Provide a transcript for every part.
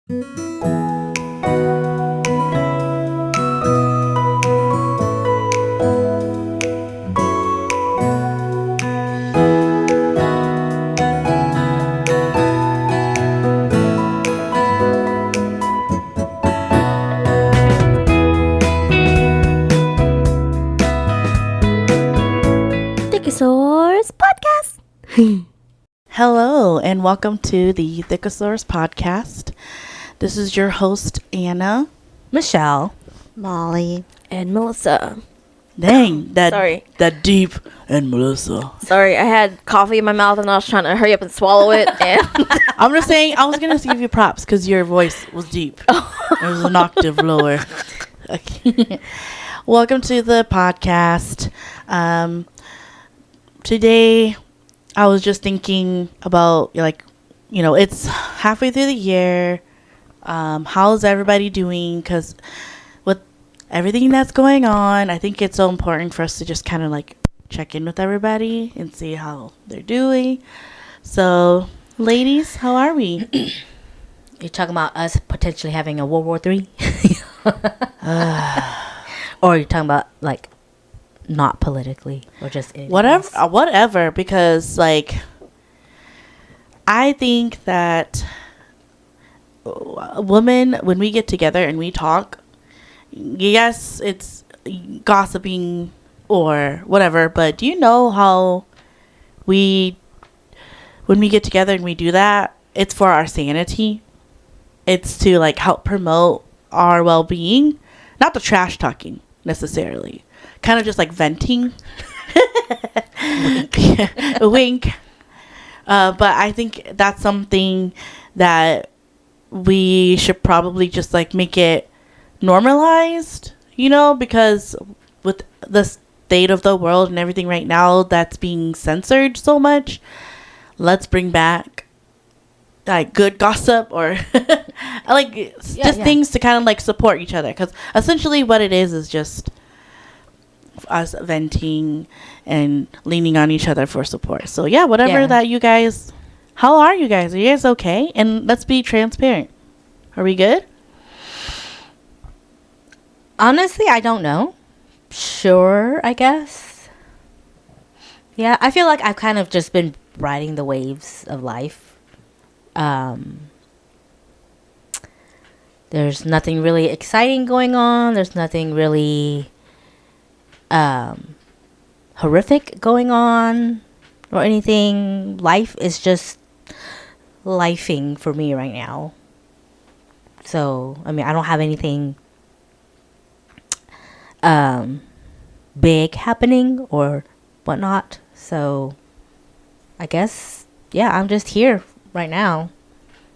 Thickosaurus Podcast. Hello, and welcome to the Thickosaurus Podcast. This is your host, Anna. Michelle. Molly. And Melissa. Dang, Sorry. that deep, and Melissa. Sorry, I had coffee in my mouth and I was trying to hurry up and swallow it. And I'm just saying, I was going to give you props because your voice was deep. It was an octave lower. Okay. Welcome to the podcast. Today, I was just thinking about, it's halfway through the year. How's everybody doing? Because with everything that's going on, I think it's so important for us to just kind of check in with everybody and see how they're doing. So, ladies, how are we? You're talking about us potentially having a World War III? Or you're talking about, not politically, or just whatever, because, I think that women, when we get together and we talk, yes, it's gossiping or whatever, but do you know how when we get together and we do that, it's for our sanity. It's to help promote our well-being, not the trash talking necessarily, kind of just venting. Wink. But I think that's something that we should probably just make it normalized, because with the state of the world and everything right now that's being censored so much, let's bring back good gossip or things to kind of support each other, because essentially what it is just us venting and leaning on each other for support. So that you guys, how are you guys? Are you guys okay? And let's be transparent. Are we good? Honestly, I don't know. Sure, I guess. Yeah, I feel like I've kind of just been riding the waves of life. There's nothing really exciting going on. There's nothing really horrific going on or anything. Life is just lifing for me right now. So, I mean, I don't have anything big happening or whatnot. So, I guess, I'm just here right now.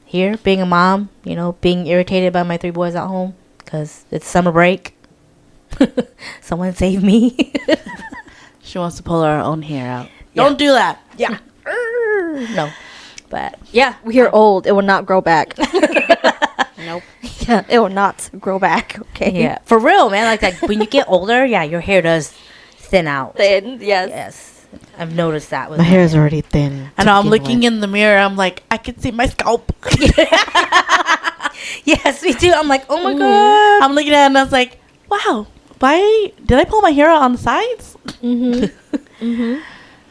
Here, being a mom, being irritated by my 3 boys at home because it's summer break. Someone save me. She wants to pull her own hair out. Yeah. Don't do that. Yeah. No. But we are old. It will not grow back. Nope. Yeah, it will not grow back. Okay. Yeah. For real, man. When you get older, your hair does thin out. Thin, yes. Yes. I've noticed that with my hair is already thin. And I'm looking in the mirror. I'm like, I can see my scalp. Yes, me too. I'm like, oh my God. I'm looking at it and I was like, wow. Why did I pull my hair out on the sides?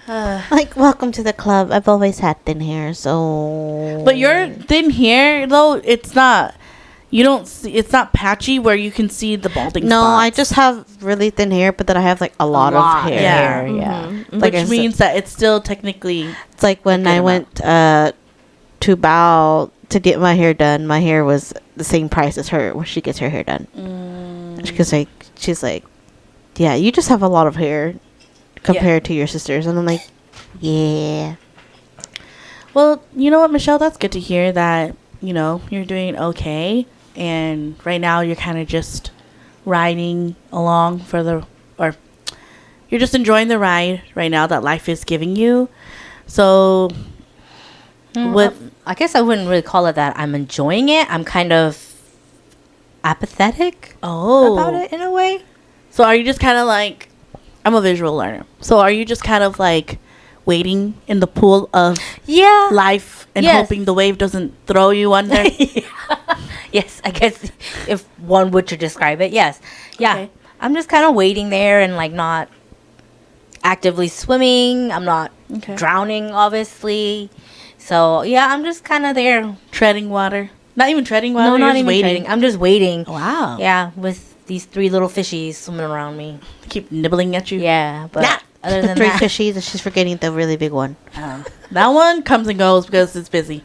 Welcome to the club. I've always had thin hair, so. But your thin hair, though, it's not. You don't see. It's not patchy where you can see the balding. No, spots. I just have really thin hair, but then I have a lot of hair. Yeah. Which means that it's still technically. It's like when I went to Bao to get my hair done. My hair was the same price as her when she gets her hair done. Because she's like, yeah, you just have a lot of hair compared to your sisters. And I'm like, yeah. Well, you know what, Michelle? That's good to hear that, you're doing okay. And right now you're kind of just riding along or you're just enjoying the ride right now that life is giving you. So I guess I wouldn't really call it that I'm enjoying it. I'm kind of apathetic about it in a way. So are you just kind of I'm a visual learner. So are you just kind of waiting in the pool of life and hoping the wave doesn't throw you under? I guess if one would to describe it, yes. Yeah. Okay. I'm just kind of waiting there and like not actively swimming. I'm not Okay. drowning, obviously. So yeah, I'm just kind of there. Treading water. Not even treading water. No, you're not just even waiting. trading. I'm just waiting. Wow. Yeah, with these 3 little fishies swimming around me. Keep nibbling at you. Yeah, but Nah. other The than 3 that, fishies, and she's forgetting the really big one. That one comes and goes because it's busy.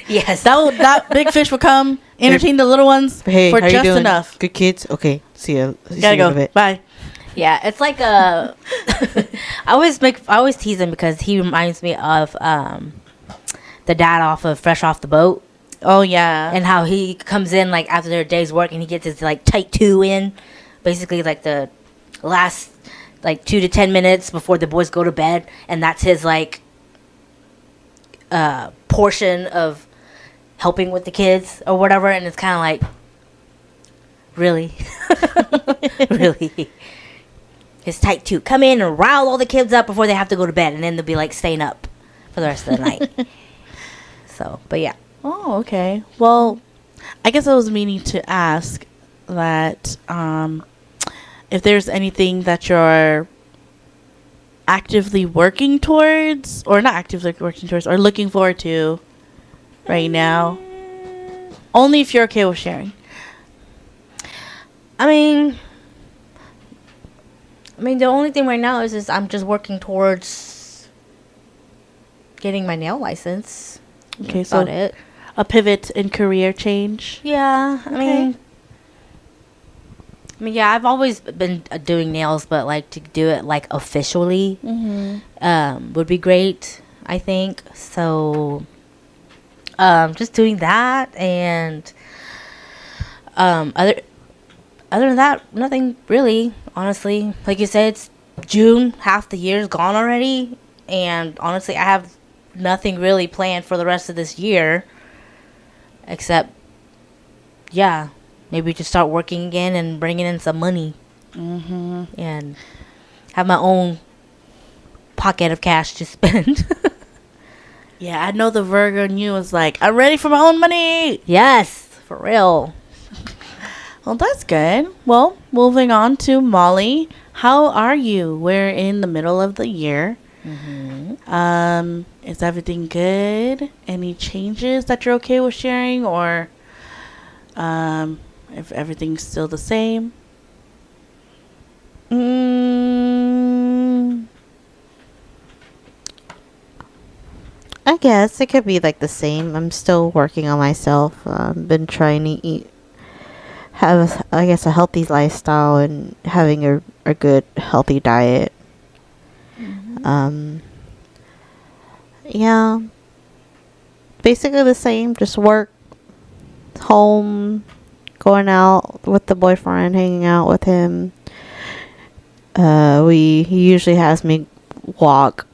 yes, That big fish will come, entertain the little ones Hey, for how you just doing? enough. Good kids? Okay. See ya. See Gotta you in a go. bit. Bye. yeah, it's like a. I always tease him because he reminds me of the dad off of Fresh Off the Boat. Oh yeah. And how he comes in like after their day's work and he gets his like tight 2 in, basically like the last like 2 to 10 minutes before the boys go to bed, and that's his like portion of helping with the kids or whatever. And it's kind of like, really, really, his tight 2, come in and rile all the kids up before they have to go to bed, and then they'll be like staying up for the rest of the night. So, but yeah. Oh, okay. Well, I guess I was meaning to ask that if there's anything that you're actively working towards, or not actively working towards, or looking forward to right now. Only if you're okay with sharing. I mean, the only thing right now is I'm just working towards getting my nail license. Okay, That's so about it. a pivot in career change. Yeah, Okay. yeah, I've always been doing nails, but like to do it like officially would be great, I think. So, just doing that, and other than that, nothing really. Honestly, like you said, it's June, half the year's gone already, and honestly, I have nothing really planned for the rest of this year, except, yeah, maybe just start working again and bringing in some money, and have my own pocket of cash to spend. Yeah, I know the Virgo in you is like, I'm ready for my own money. Yes, for real. Well, that's good. Well, moving on to Molly. How are you? We're in the middle of the year. Is everything good? Any changes that you're okay with sharing, or if everything's still the same? I guess it could be like the same. I'm still working on myself. Been trying to have I guess a healthy lifestyle and having a good healthy diet. Yeah, basically the same. Just work, home, going out with the boyfriend, hanging out with him. He usually has me walk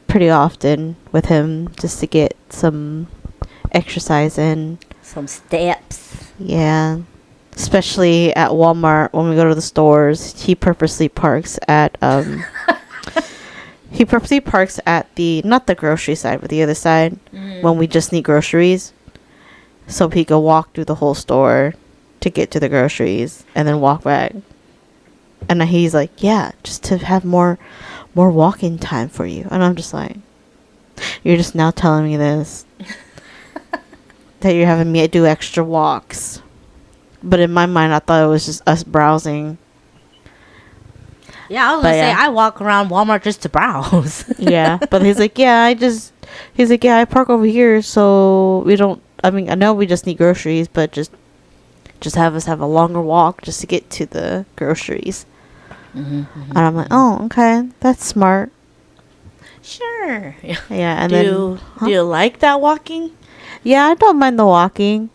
pretty often with him just to get some exercise in. Some steps. Yeah. Especially at Walmart when we go to the stores, he purposely parks at the not the grocery side, but the other side when we just need groceries. So he could walk through the whole store to get to the groceries and then walk back. And he's like, "Yeah, just to have more walking time for you." And I'm just like, "You're just now telling me this that you're having me do extra walks." But in my mind, I thought it was just us browsing. Yeah, I was But gonna say yeah. I walk around Walmart just to browse. Yeah, but he's like, I park over here, so we don't. I mean, I know we just need groceries, but just have us have a longer walk just to get to the groceries. And I'm like, oh, okay, that's smart. Sure. Yeah, and Do you like that walking? yeah, I don't mind the walking.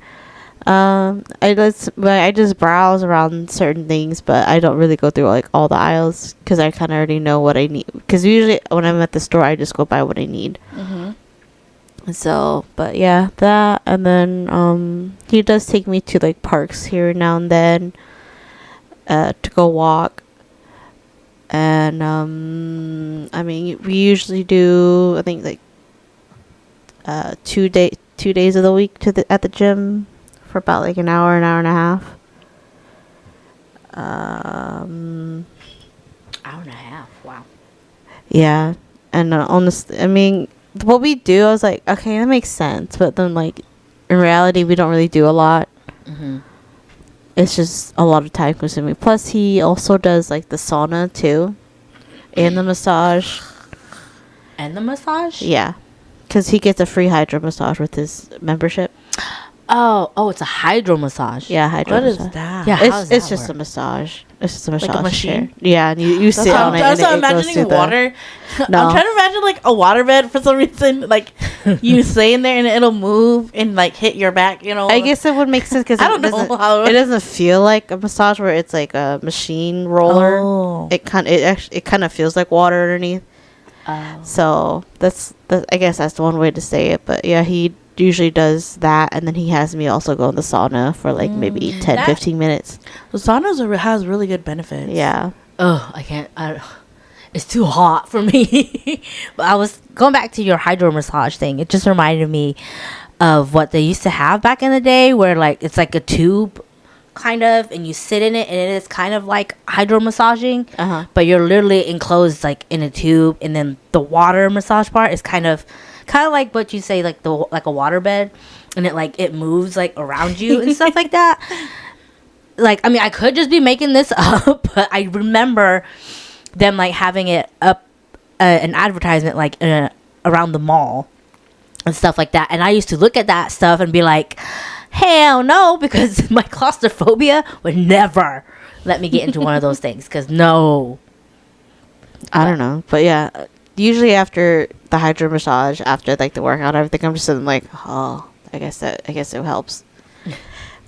I just browse around certain things, but I don't really go through like all the aisles because I kind of already know what I need. Because usually when I'm at the store, I just go buy what I need. So, but yeah, that, and then he does take me to like parks here now and then to go walk. And I mean, we usually do, I think, like two 2 days of the week at the gym for about like an hour and a half. Hour and a half. Wow. Yeah, and honestly, I mean, what we do, I was like, okay, that makes sense, but then like in reality, we don't really do a lot. Mm-hmm. It's just a lot of time consuming. Plus, he also does like the sauna too, and the massage. And the massage? Yeah, because he gets a free hydro massage with his membership. Oh, it's a hydro massage. Yeah, hydro. What is massage. that? Yeah. how It's does it's that just a work? massage. It's just a massage Like a machine? chair. Yeah, and you That's sit how on it. I'm And also it goes imagining through the- water. No. I'm trying to imagine like a waterbed for some reason. Like you stay in there and it'll move and like hit your back. You know. I guess it would make sense because I don't know how it doesn't feel like a massage where it's like a machine roller. Oh. It kind of feels like water underneath. So I guess that's the one way to say it. But yeah, he usually does that, and then he has me also go in the sauna for like maybe 10, That- 15 minutes. The sauna has really good benefits. Yeah. Oh, I can't. It's too hot for me. But I was going back to your hydro massage thing. It just reminded me of what they used to have back in the day, where like it's like a tube, kind of, and you sit in it, and it is kind of like hydro massaging, but you're literally enclosed like in a tube, and then the water massage part is kind of like what you say, like like a water bed, and it moves like around you and stuff like that. Like, I mean, I could just be making this up, but I remember them like having it up an advertisement like around the mall and stuff like that, and I used to look at that stuff and be like, hell no, because my claustrophobia would never let me get into one of those things, because no. I don't know, but yeah, usually after the hydro massage, after like the workout, and everything, I'm just sitting like, oh, I guess it helps.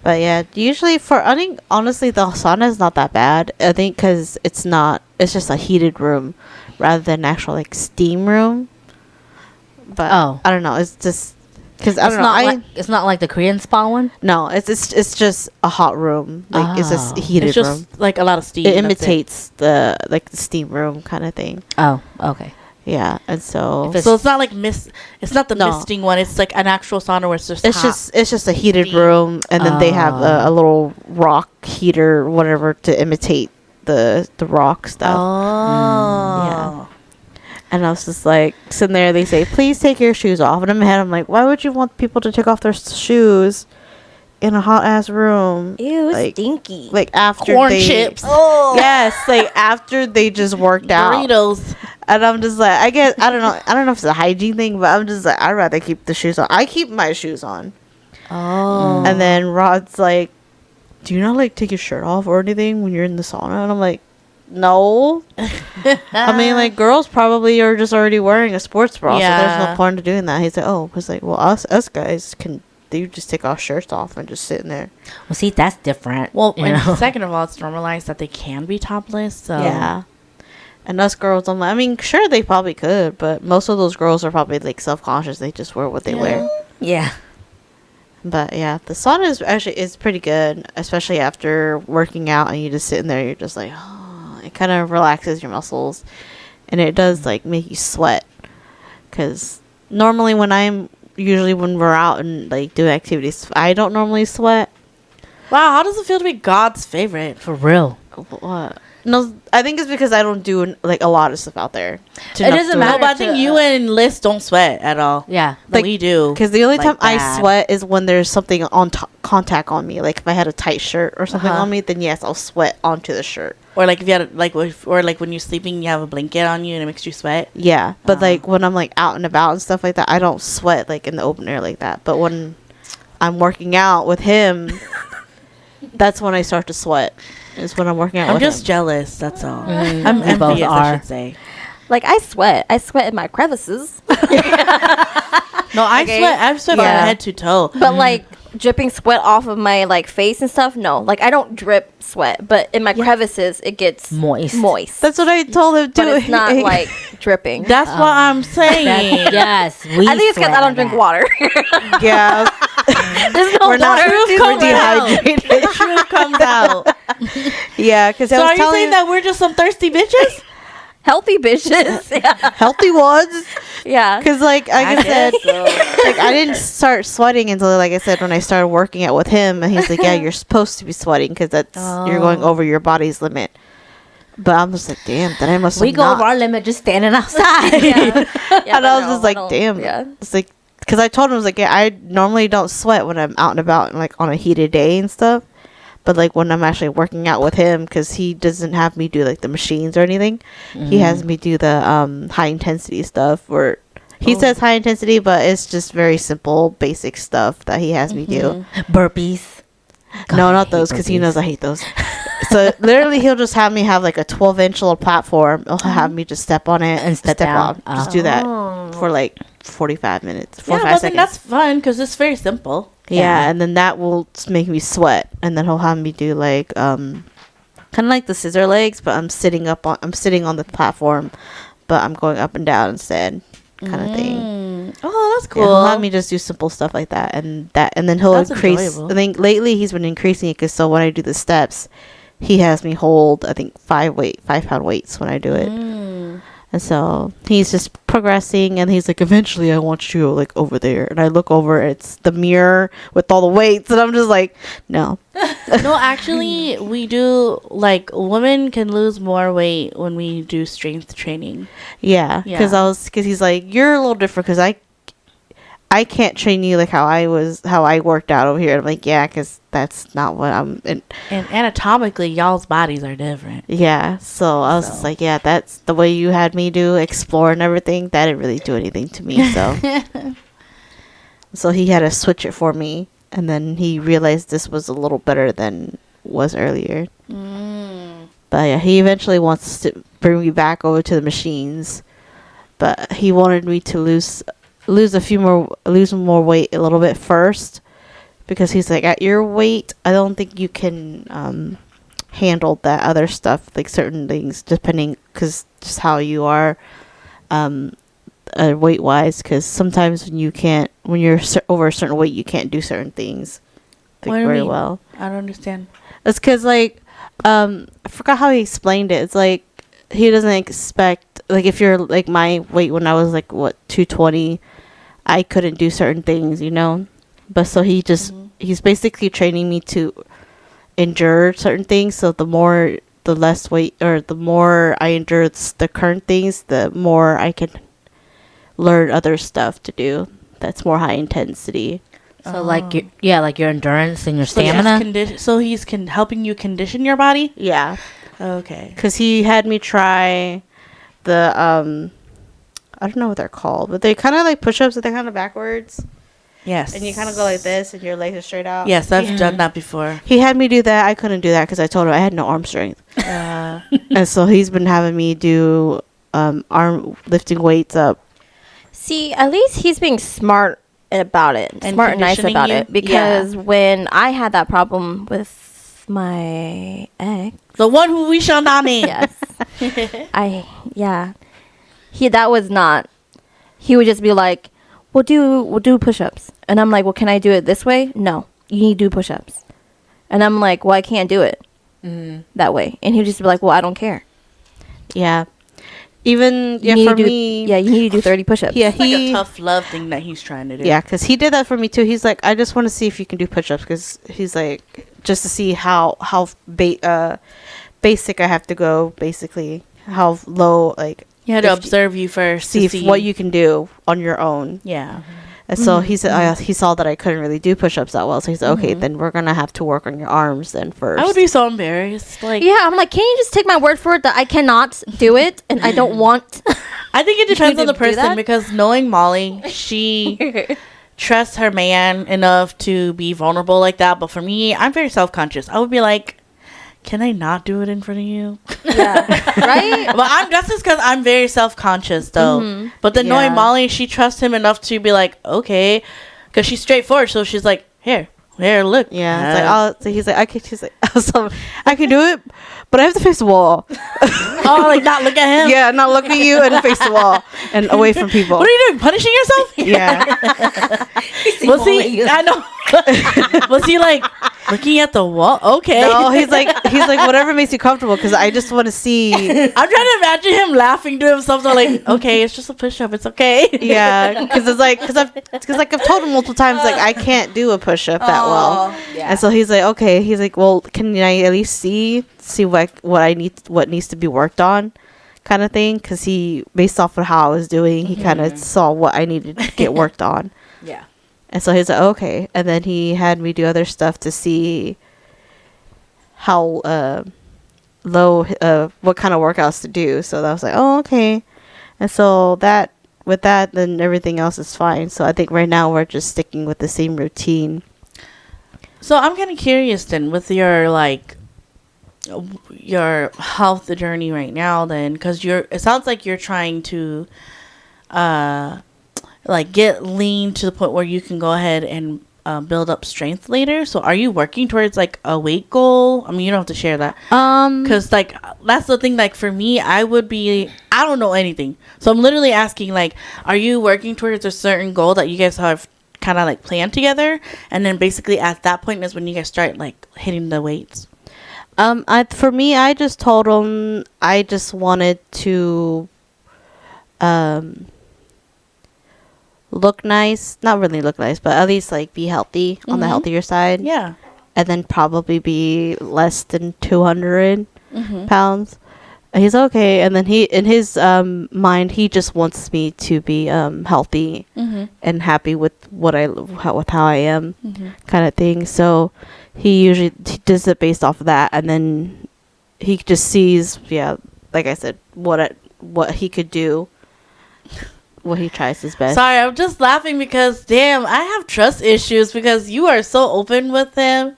But yeah, usually I think honestly the sauna is not that bad. I think because it's just a heated room rather than actual like steam room. But Oh. I don't know. It's just because I It's don't know. it's not like the Korean spa one. No, it's just a hot room. Like it's just a Oh. heated It's just room. like a lot of steam. It that's imitates the steam room kind of thing. Oh, okay. Yeah, and so If So it's not like it's not the No. misting one. It's like an actual sauna where it's just it's hot. just a heated Steam. room, and then they have Oh. a little rock heater, whatever, to imitate the rock stuff. Oh. And I was just like sitting there. They say, "Please take your shoes off." And in my head, I'm like, "Why would you want people to take off their shoes in a hot ass room? Ew, Like- stinky. Like after Corn they, chips. Oh. Yes, like after they just worked out." Burritos. And I'm just like, I don't know if it's a hygiene thing, but I'm just like, I'd rather keep the shoes on. I keep my shoes on. Oh. And then Rod's like, "Do you not like take your shirt off or anything when you're in the sauna?" And I'm like, "No." I mean, like girls probably are just already wearing a sports bra, so there's no Yeah. point in doing that. He's like, "Oh," it's like, "Well, us guys can." They just take our shirts off and just sit in there. Well, see, that's different. Well, you and know? second of all, it's normalized that they can be topless. So Yeah. And us girls, I'm like, I mean, sure, they probably could, but most of those girls are probably like self-conscious. They just wear what they wear. Yeah. But yeah, the sauna is pretty good, especially after working out and you just sit in there. You're just like, oh, it kind of relaxes your muscles, and it does like make you sweat. Because normally when we're out and like doing activities, I don't normally sweat. wow, how does it feel to be God's favorite? For real. What? No, I think it's because I don't do like a lot of stuff out there. It doesn't No, matter. but I think to- you and Liz don't sweat at all. Yeah. Like, we do. Because the only Like time I that. sweat is when there's something on contact on me. Like if I had a tight shirt or something Uh-huh. on me, then yes, I'll sweat onto the shirt. Or like if you had or like when you're sleeping, you have a blanket on you and it makes you sweat. Yeah, but Uh-huh. like when I'm like out and about and stuff like that, I don't sweat like in the open air like that. But when I'm working out with him, that's when I start to sweat. Is when I'm working out I'm with just him. jealous. That's all. Mm, I'm we both envious, I are. should say. Like I sweat in my crevices, No, I Okay. sweat. I sweat from Yeah. head to toe. but like dripping sweat off of my like face and stuff. No, like I don't drip sweat, but in my crevices it gets Moist. Moist. That's what I told him but too. it's not like dripping. That's what I'm saying. Yes. I think it's because I don't drink water. Yeah, There's no we're not. water. Truth We're comes out. dehydrated. The truth comes out. Yeah, because So I was are you telling saying that we're just some thirsty bitches? Healthy bitches. Yeah. Healthy ones. Yeah. Because, like I said, guess so. like I didn't start sweating until, like I said, when I started working out with him, and he's like, "Yeah, you're supposed to be sweating because that's you're going over your body's limit." But I'm just like, "Damn, then I must." We have go not. over our limit just standing outside. Yeah, And I was but just no, like, don't- "Damn." Yeah. It's like because I told him I was like, "Yeah, I normally don't sweat when I'm out and about and like on a heated day and stuff." But like when I'm actually working out with him, because he doesn't have me do like the machines or anything, he has me do the high intensity stuff. Where he says high intensity, but it's just very simple, basic stuff that he has me do. Burpees. God, No, I not hate those, because he burpees. knows I hate those. So literally, he'll just have me have like a 12-inch little platform. He'll have me just step on it And step down. on. Just do that Oh. for like 45 minutes, Yeah, 45 but then seconds. that's fun because it's very simple. Yeah, and then that will make me sweat, and then he'll have me do like kind of like the scissor legs, but I'm sitting on the platform, but I'm going up and down instead, kind of thing. Oh, that's Yeah, he'll cool. have me just do simple stuff like that, and then he'll That's increase. enjoyable. I think lately he's been increasing it because so when I do the steps, he has me hold I think 5-pound weights when I do it. And so he's just progressing, and he's like, eventually I want you like over there. And I look over, it's the mirror with all the weights, and I'm just like, no. No, actually, we do, like, women can lose more weight when we do strength training. Yeah, because Yeah. he's like, you're a little different because I can't train you like how I worked out over here. And I'm like, yeah, because that's not what I'm. And anatomically, y'all's bodies are different. Yeah, so I was just like, yeah, that's the way you had me do explore and everything. That didn't really do anything to me. So, so he had to switch it for me, and then he realized this was a little better than was earlier. But yeah, he eventually wants to bring me back over to the machines, but he wanted me to lose more weight a little bit first, because he's like, at your weight, I don't think you can handle that other stuff, like certain things, depending, because just how you are weight wise, because sometimes when you're over a certain weight, you can't do certain things What do you very mean? well. I don't understand. It's because like I forgot how he explained it. It's like he doesn't expect, like, if you're like my weight when I was like 220, I couldn't do certain things, but so he's basically training me to endure certain things. So the less weight, or the more I endure the current things, the more I can learn other stuff to do that's more high intensity. So like your endurance and your So stamina. he's helping you condition your body? Yeah, Okay. because he had me try the I don't know what they're called, but they kind of like push-ups, but they're kind of backwards, Yes. and you kind of go like this, and your legs are straight out. Yes, I've done that before. He had me do that. I couldn't do that because I told him I had no arm strength, and so he's been having me do arm lifting weights up. See, at least he's being smart about it, And smart and nice conditioning about you? it. Because when I had that problem with my ex, The one who we shall not name. yes, that was not. He would just be like, we'll do push-ups," and I'm like, "Well, can I do it this way?" "No, you need to do push-ups," and I'm like, "Well, I can't do it that way," and he'd just be like, "Well, I don't care." Yeah, even You need for to do, me. yeah, you need to do 30 push-ups. Yeah, It's like a he. tough love thing that he's trying to do. Yeah, because he did that for me too. He's like, I just want to see if you can do push-ups, because he's like, just to see how basic I have to go, basically how low, like, He had to if- observe you first. see to if see what you can do on your own. Yeah. And so he said he saw that I couldn't really do push-ups that well, so he said, okay, then we're gonna have to work on your arms then first. I would be so embarrassed. Like, Yeah, I'm like, can you just take my word for it that I cannot do it and I don't want? I think it depends on the do person, that? because knowing Molly, she trusts her man enough to be vulnerable like that. But for me, I'm very self-conscious. I would be like, can I not do it in front of you? Yeah, right? But that's just because I'm very self-conscious, though. But then knowing Yeah. Molly, she trusts him enough to be like, okay, because she's straightforward. So she's like, here, look. Yeah, it's like, so he's like, I can do it, but I have to face the wall. Oh, like not look at him. Yeah, not look at you and face the wall and away from people. What are you doing? Punishing yourself? Yeah. Was he? I know. Was he like looking at the wall? Okay. No, he's like whatever makes you comfortable because I just want to see. I'm trying to imagine him laughing to himself. So like, okay, it's just a push up. It's okay. Yeah, because it's like I've told him multiple times like I can't do a push up that well, Yeah. and so he's like, okay, he's like, well, can I at least see what needs to be worked on, kind of thing, because he, based off of how I was doing, he kind of saw what I needed to get worked on. Yeah. And so he's like, okay. And then he had me do other stuff to see how low, what kind of workouts to do. So that was like, oh, okay. And so with that, then everything else is fine. So I think right now we're just sticking with the same routine. So I'm kind of curious then with your like your health journey right now then, because it sounds like you're trying to like get lean to the point where you can go ahead and build up strength later. So are you working towards like a weight goal? I mean, you don't have to share that. Because like that's the thing, like for me, I don't know anything, so I'm literally asking like, are you working towards a certain goal that you guys have kind of like planned together, and then basically at that point is when you guys start like hitting the weights? For me, I just told him I just wanted to look nice, not really look nice, but at least like be healthy on the healthier side. Yeah. And then probably be less than 200 pounds. And he's okay. And then he, in his mind, he just wants me to be healthy and happy with how I am, kind of thing. So he does it based off of that, and then he just sees, like I said, what he could do. What he tries his best. Sorry, I'm just laughing because damn, I have trust issues because you are so open with him.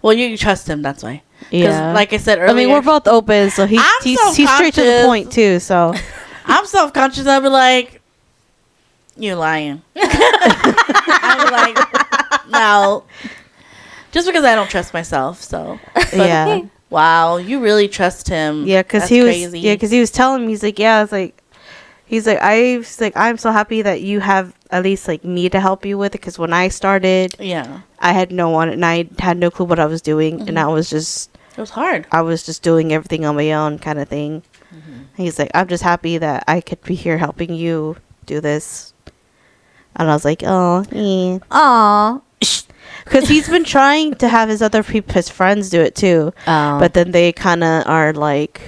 Well, you trust him, that's why. Yeah, like I said earlier, I mean, we're both open, so he's straight to the point too. So I'm self-conscious. I'll be like, "You're lying." I'm like, no, just because I don't trust myself. So but, yeah, wow, you really trust him? yeah, because he was telling me, he's like, yeah, it's like. He's like, I'm so happy that you have at least like me to help you with it. Because when I started, I had no one, and I had no clue what I was doing, and it was hard. I was just doing everything on my own, kind of thing. He's like, I'm just happy that I could be here helping you do this, and I was like, oh, yeah. Aw. Because he's been trying to have his friends do it too, but then they kind of are like.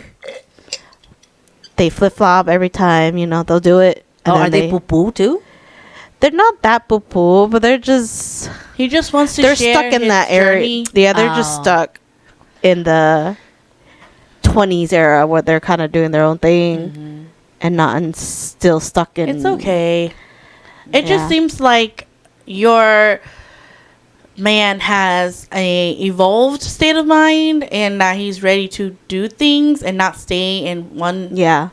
They flip-flop every time, they'll do it. And are they poo-poo too? They're not that poo-poo, but they're just... He just wants to they're share stuck in his that journey. area. Yeah, they're just stuck in the 20s era where they're kind of doing their own thing and still stuck in... It's okay. It just seems like your man has a evolved state of mind and that he's ready to do things and not stay in one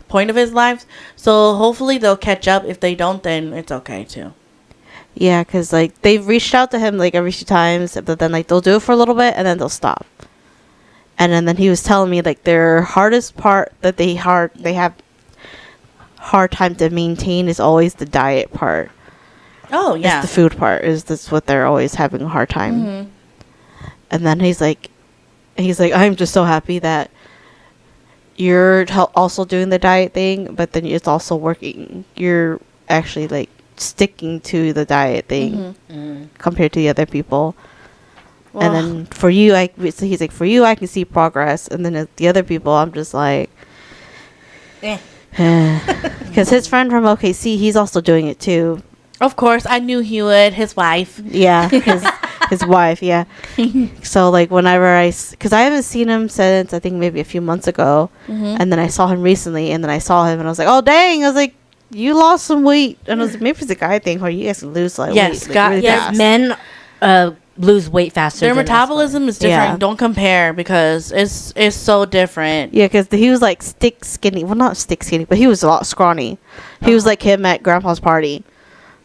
point of his life. So hopefully they'll catch up. If they don't, then it's okay too. Yeah, because like they've reached out to him like every few times, but then like they'll do it for a little bit and then they'll stop. And then he was telling me like their hardest part that they have hard time to maintain is always the diet part. Oh yeah, it's the food part. That's what they're always having a hard time. And then he's like, I'm just so happy that you're also doing the diet thing, but then it's also working. You're actually like sticking to the diet thing compared to the other people. Well, and then for you, he's like, for you, I can see progress, and then the other people, I'm just like, because his friend from OKC, he's also doing it too. Of course, I knew he would. His wife. Yeah, his wife, yeah. So, like, whenever because I haven't seen him since, I think, maybe a few months ago. And then I saw him recently, and then I saw him, and I was like, oh, dang. I was like, you lost some weight. And I was like, maybe it's a guy thing where you guys can lose, like, weight. Like, really fast. Men lose weight faster. Their metabolism is different. Yeah. Don't compare because it's so different. Yeah, because he was, like, stick skinny. Well, not stick skinny, but he was a lot scrawny. He was like him at Grandpa's party.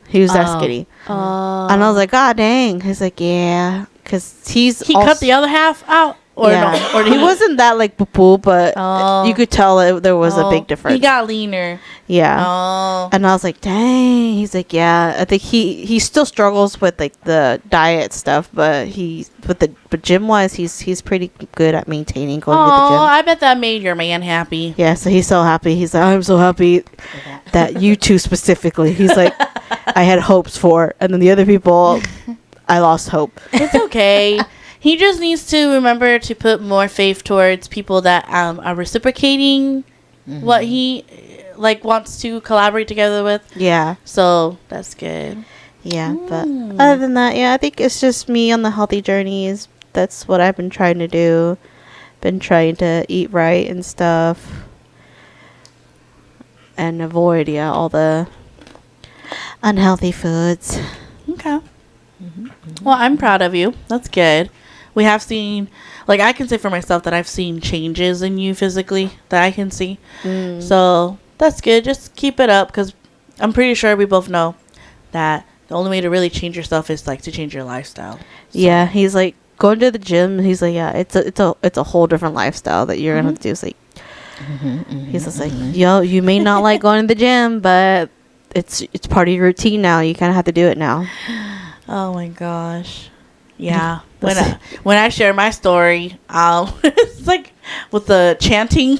He was that skinny. And I was like, God dang. He's like, yeah. Because he cut the other half out. Or yeah. no? Or he wasn't that like poo, but Oh. you could tell there was a big difference. He got leaner. yeah. Oh. And I was like, dang. He's like, yeah. I think he still struggles with like the diet stuff, but but gym wise, he's pretty good at maintaining going to the Oh, gym. I bet that made your man happy. Yeah, so he's so happy. He's like, I'm so happy that you two specifically. He's like, I had hopes for, and then the other people, I lost hope. It's okay. He just needs to remember to put more faith towards people that are reciprocating what he wants to collaborate together with. Yeah, So that's good. yeah. But other than that, yeah, I think it's just me on the healthy journeys. That's what I've been trying to do. Been trying to eat right and stuff, and avoid all the unhealthy foods. Okay. Well, I'm proud of you. That's good. We have seen, I can say for myself that I've seen changes in you physically that I can see. So that's good. Just keep it up because I'm pretty sure we both know that the only way to really change yourself is to change your lifestyle. Yeah, he's like going to the gym. He's like, yeah, it's a whole different lifestyle that you're gonna have to do. It's like, he's just like, yo, you may not like going to the gym, but it's part of your routine now. You kind of have to do it now. Oh my gosh. Yeah. When I share my story, it's like with the chanting,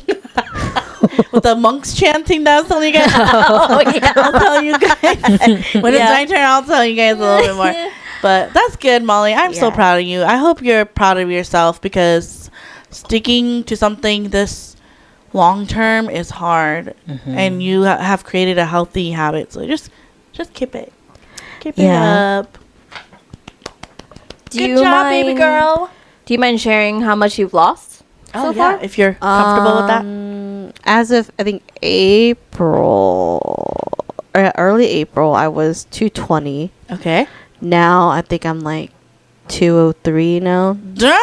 with the monks chanting that I was telling you guys. I'll tell you guys. When it's my turn, I'll tell you guys a little bit more. But that's good, Molly. I'm so proud of you. I hope you're proud of yourself because sticking to something this long term is hard, and you have created a healthy habit. So just keep it up. Good job, baby girl. Do you mind sharing how much you've lost so far? If you're comfortable with that. As of I think early April, I was 220. Okay. Now I think I'm like 203 now. Dang!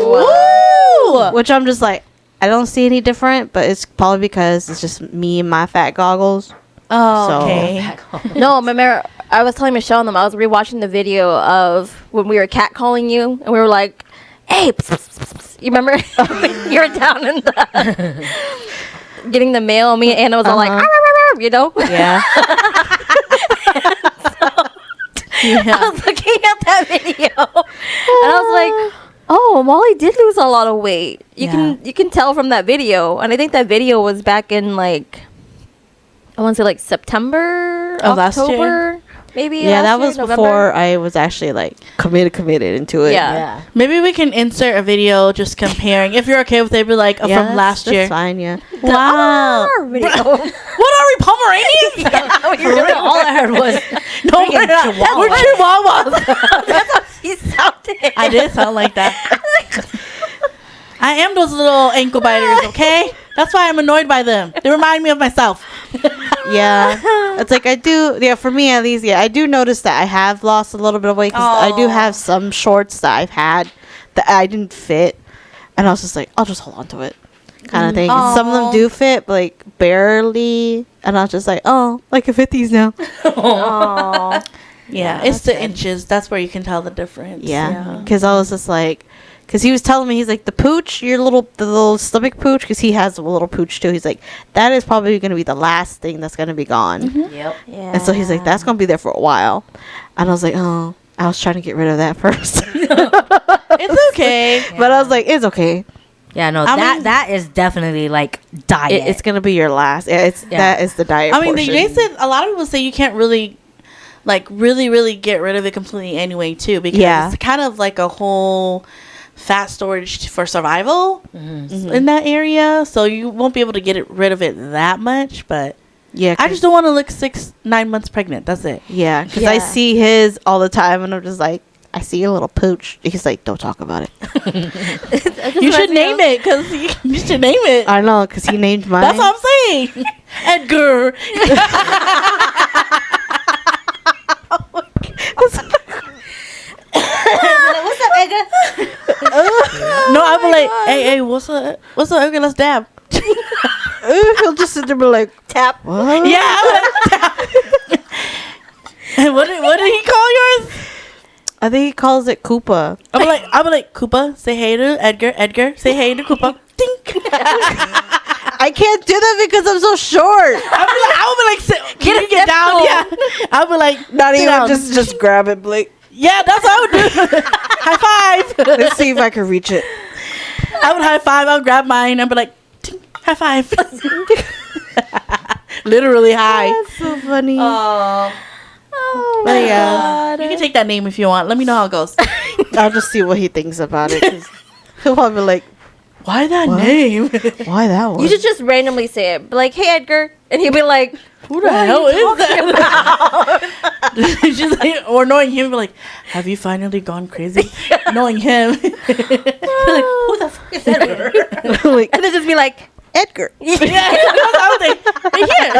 Woo! Which I'm just like, I don't see any different, but it's probably because it's just me and my fat goggles. Oh, So- okay. No, remember, I was telling Michelle and them, I was rewatching the video of when we were catcalling you, and we were like, hey, pss, pss, pss, pss. You remember? You were down in the, getting the mail, me and Anna was all like, "Arr, arr, arr," you know? Yeah. I was looking at that video, and I was like, oh, Molly did lose a lot of weight. You can tell from that video, and I think that video was back in I want to say September, Of last year? October, maybe. Yeah, that last year, was November. before I was actually committed into it. Yeah. Maybe we can insert a video just comparing. If you're okay with it, be like, Yeah, from last year. That's fine, yeah. Wow. Arr, video. What are we, Pomeranians? All I heard was No, we're not. We're Chihuahuas. He sounded. I did sound like that. I am those little ankle biters, okay? That's why I'm annoyed by them. They remind me of myself. Yeah. It's like I do, for me at least, I do notice that I have lost a little bit of weight because I do have some shorts that I've had that I didn't fit. And I was just like, I'll just hold on to it kind of thing. And some of them do fit, but barely. And I was just like, oh, I can fit these now. Aw. Yeah, it's the inches. That's where you can tell the difference. Yeah. Because I was just like, because he was telling me, he's like, the pooch, the little stomach pooch, because he has a little pooch too. He's like, that is probably going to be the last thing that's going to be gone. Yep. Yeah. And so he's like, that's going to be there for a while. And I was like, oh, I was trying to get rid of that first. It's okay. But I was like, it's okay. Yeah, no, I mean- that is definitely diet. It's going to be your last. Yeah, that is the diet I mean, portion. they said a lot of people say you can't really, really get rid of it completely anyway, too, because it's kind of like a whole fat storage for survival in that area. So you won't be able to get rid of it that much, but Yeah, I just don't want to look 9 months pregnant. That's it. Yeah, because I see his all the time, and I'm just like, I see your little pooch. He's like, don't talk about it. You should name it because you should name it. I know, because he named mine. That's what I'm saying. Edgar. What's up, Edgar? No, I'm like, hey, what's up, Edgar? Let's dab. He'll just sit there and be like, Tap. what? Yeah. I'm like, dab. And what did he call yours? I think he calls it Koopa. I'm like, Koopa, say hey to Edgar. Edgar, say hey to Koopa. Dink. I can't do that because I'm so short. I'll be like, can you get down? Yeah. I'll be like, Not sit even down. just grab it, Blake. Yeah, that's what I would do. High five. Let's see if I can reach it. I would high five. I would grab mine and be like, tink, high five. Literally high. That's so funny. Oh, But yeah, you can take that name if you want. Let me know how it goes. I'll just see what he thinks about it. 'Cause he'll probably be like, Why that What? name? why that one? You should just randomly say it. Be like, hey, Edgar. And he'll be like, Who the hell is that? She's like, or knowing him, be like, have you finally gone crazy? Knowing him, be like, who the fuck is Edgar? like, and then just be like, Edgar. Yeah, that's what I was like, right here.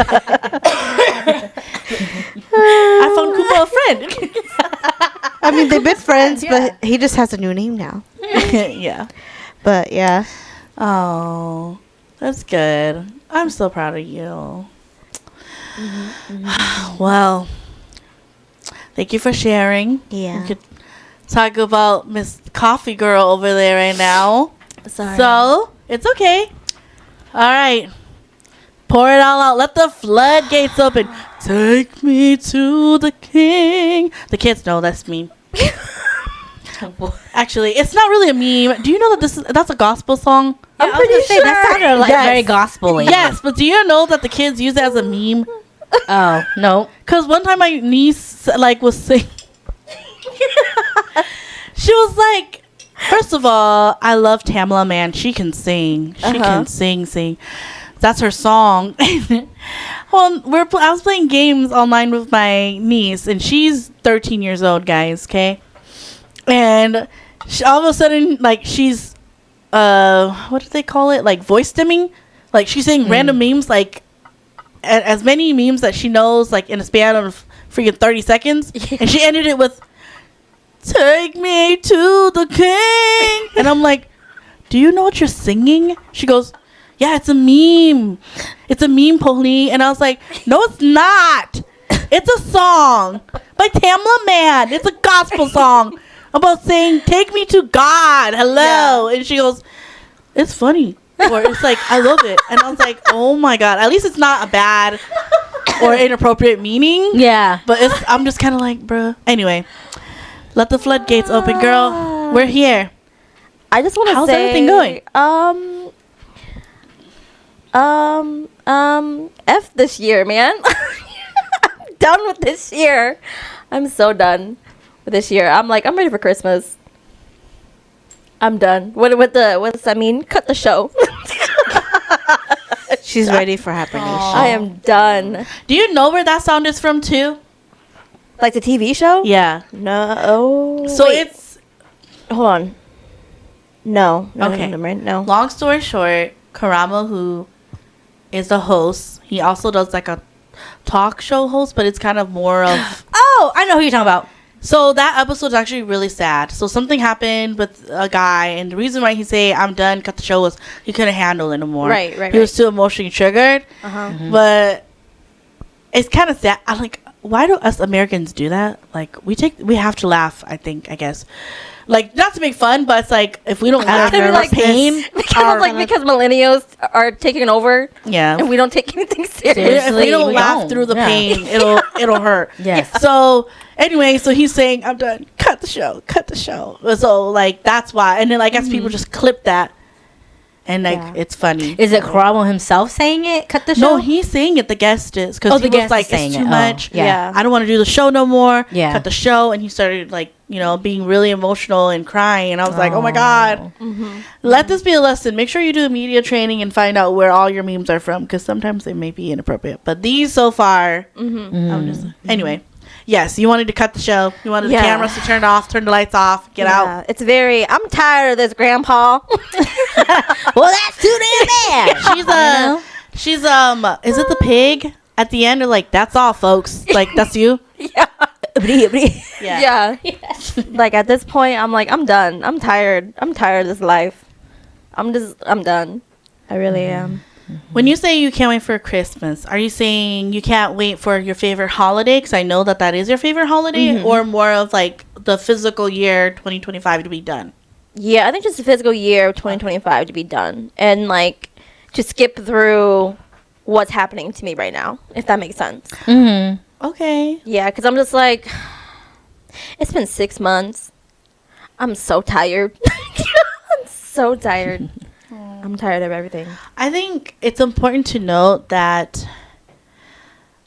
I found Koopa a friend. I mean, they've been friends, but he just has a new name now. Yeah. But yeah, Oh, that's good. I'm so proud of you. Well, thank you for sharing. yeah. We could talk about Miss Coffee Girl over there right now. sorry. So, it's okay. All right. Pour it all out. Let the floodgates open. Take me to the king. The kids know that's me. Actually, it's not really a meme. Do you know that that's a gospel song? I'm pretty sure that sounded like Yes. very gospel-y. Yes, but do you know that the kids use it as a meme? Oh no. Because one time my niece was saying, she was like, first of all, I love Tamala, man. She can sing. She can sing. That's her song. Well, I was playing games online with my niece, and she's 13 years old, guys. Okay, and all of a sudden, she's what do they call it? Like voice stimming. Like she's saying random memes, like as many memes that she knows, like in a span of freaking 30 seconds, and she ended it with "Take me to the king," and I'm like, "Do you know what you're singing?" She goes, "Yeah, it's a meme. It's a meme, Polly." And I was like, "No, it's not. It's a song by Tamla Man. It's a gospel song about saying, 'Take me to God.' Hello." And she goes, "It's funny." Or it's like, "I love it." And I was like, "Oh my God. At least it's not a bad or inappropriate meaning." Yeah. But I'm just kind of like, bruh. Anyway, let the floodgates open, girl. We're here. I just want to say, How's everything going? F this year, man. I'm done with this year. I'm so done with this year. I'm ready for Christmas. I'm done. What does that mean? Cut the show. She's ready for hibernation. I am done. Do you know where that sound is from, too? Like the TV show? Yeah. No. So Wait, it's, hold on. No. Okay. No. long story short, Karama, who is a host, he also does like a talk show host, but it's kind of more of... Oh, I know who you're talking about. So that episode is actually really sad. So something happened with a guy, and the reason why he say "I'm done, cut the show" was he couldn't handle it anymore. Right. He was too emotionally triggered. But it's kind of sad. I'm like, why do us Americans do that? Like, we have to laugh. I guess, like, not to make fun, but it's like if we don't laugh, Maybe we're like pain. because millennials are taking over Yeah. and we don't take anything serious. If Seriously, we don't we laugh don't. through the Yeah. pain, it'll hurt. Yes. So anyway, so he's saying, "I'm done. Cut the show. Cut the show." So like that's why. And then I guess people just clip that, and like Yeah. it's funny. Is it Karamo himself saying it? Cut the show. No, he's saying it. The guest is because Oh, he the was guest like, is saying "It's it. too Oh, much. yeah. I don't want to do the show no more. Yeah. Cut the show." And he started like being really emotional and crying. And I was like, "Oh my God." Let this be a lesson. Make sure you do media training and find out where all your memes are from, because sometimes they may be inappropriate. But these so far, I'm just anyway. Yes, you wanted to cut the show. You wanted the Yeah. cameras to turn off, turn the lights off, get out. It's very. I'm tired of this, Grandpa. Well, that's too damn bad. She's is it the pig at the end? Or like, "That's all, folks." Like, that's you. Yeah. Yeah. Like at this point, I'm like, I'm done. I'm tired. I'm tired of this life. I'm done. I really am. When you say you can't wait for Christmas, are you saying you can't wait for your favorite holiday? Because I know that is your favorite holiday, or more of like the physical year 2025 to be done. Yeah, I think just the physical year of 2025 to be done, and like to skip through what's happening to me right now, if that makes sense. Mm-hmm. Okay. Yeah, because I'm just like, it's been 6 months. I'm so tired. I'm so tired. I'm tired of everything. I think it's important to note that,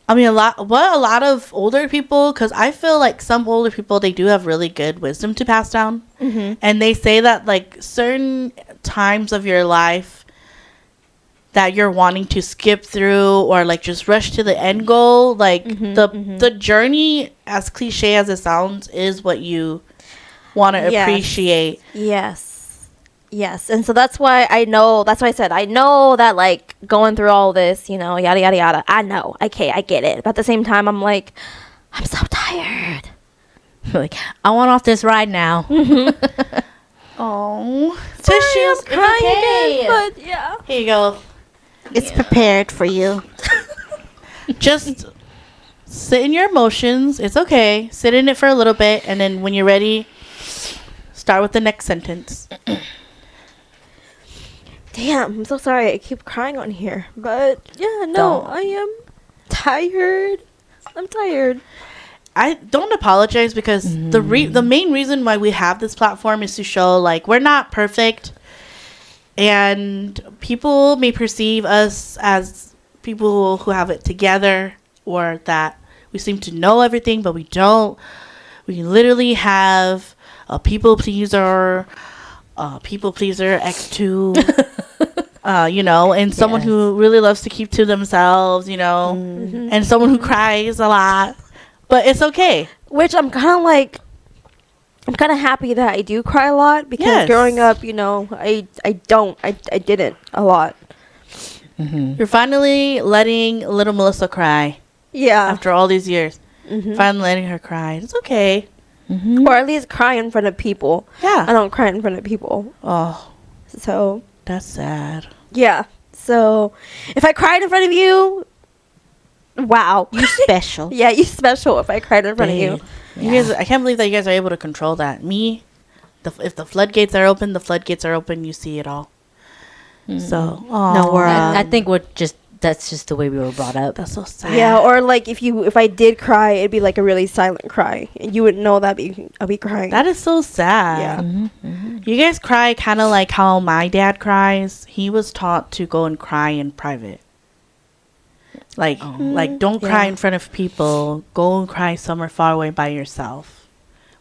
I mean, a lot of older people, because I feel like some older people, they do have really good wisdom to pass down. Mm-hmm. And they say that, like, certain times of your life that you're wanting to skip through or, like, just rush to the end goal, like, the journey, as cliche as it sounds, is what you want to Yes. appreciate. Yes. And so that's why I said, I know that like going through all this, you know, yada, yada, yada. I know. Okay, I get it. But at the same time, I'm like, I'm so tired. Like, I want off this ride now. Oh, tissues. I'm crying Okay. again, but yeah. Here you go. It's prepared for you. Just sit in your emotions. It's okay. Sit in it for a little bit, and then when you're ready, start with the next sentence. Damn, I'm so sorry. I keep crying on here. But yeah, no, Don't. I am tired. I'm tired. I don't apologize because the main reason why we have this platform is to show like we're not perfect, and people may perceive us as people who have it together or that we seem to know everything, but we don't. We literally have a people pleaser X2, you know, and someone Yes. who really loves to keep to themselves, you know, and someone who cries a lot. But it's okay. Which I'm kind of happy that I do cry a lot because Yes. growing up, you know, I didn't a lot. You're finally letting little Melissa cry Yeah. after all these years. Mm-hmm. Finally letting her cry. It's okay. Or at least cry in front of people. I Yeah. don't cry in front of people. Oh, So, that's sad. yeah. So, if I cried in front of you, wow. You special. Yeah, you special if I cried in front of you. You guys, I can't believe that you guys are able to control that. Me, if the floodgates are open, the floodgates are open. You see it all. So, No, we're I think that's just the way we were brought up. that's so sad. Yeah, or like if I did cry, it'd be like a really silent cry, and you wouldn't know that I'll be crying. That is so sad. Yeah. You guys cry kind of like how my dad cries. He was taught to go and cry in private. Like don't cry Yeah. in front of people. Go and cry somewhere far away by yourself.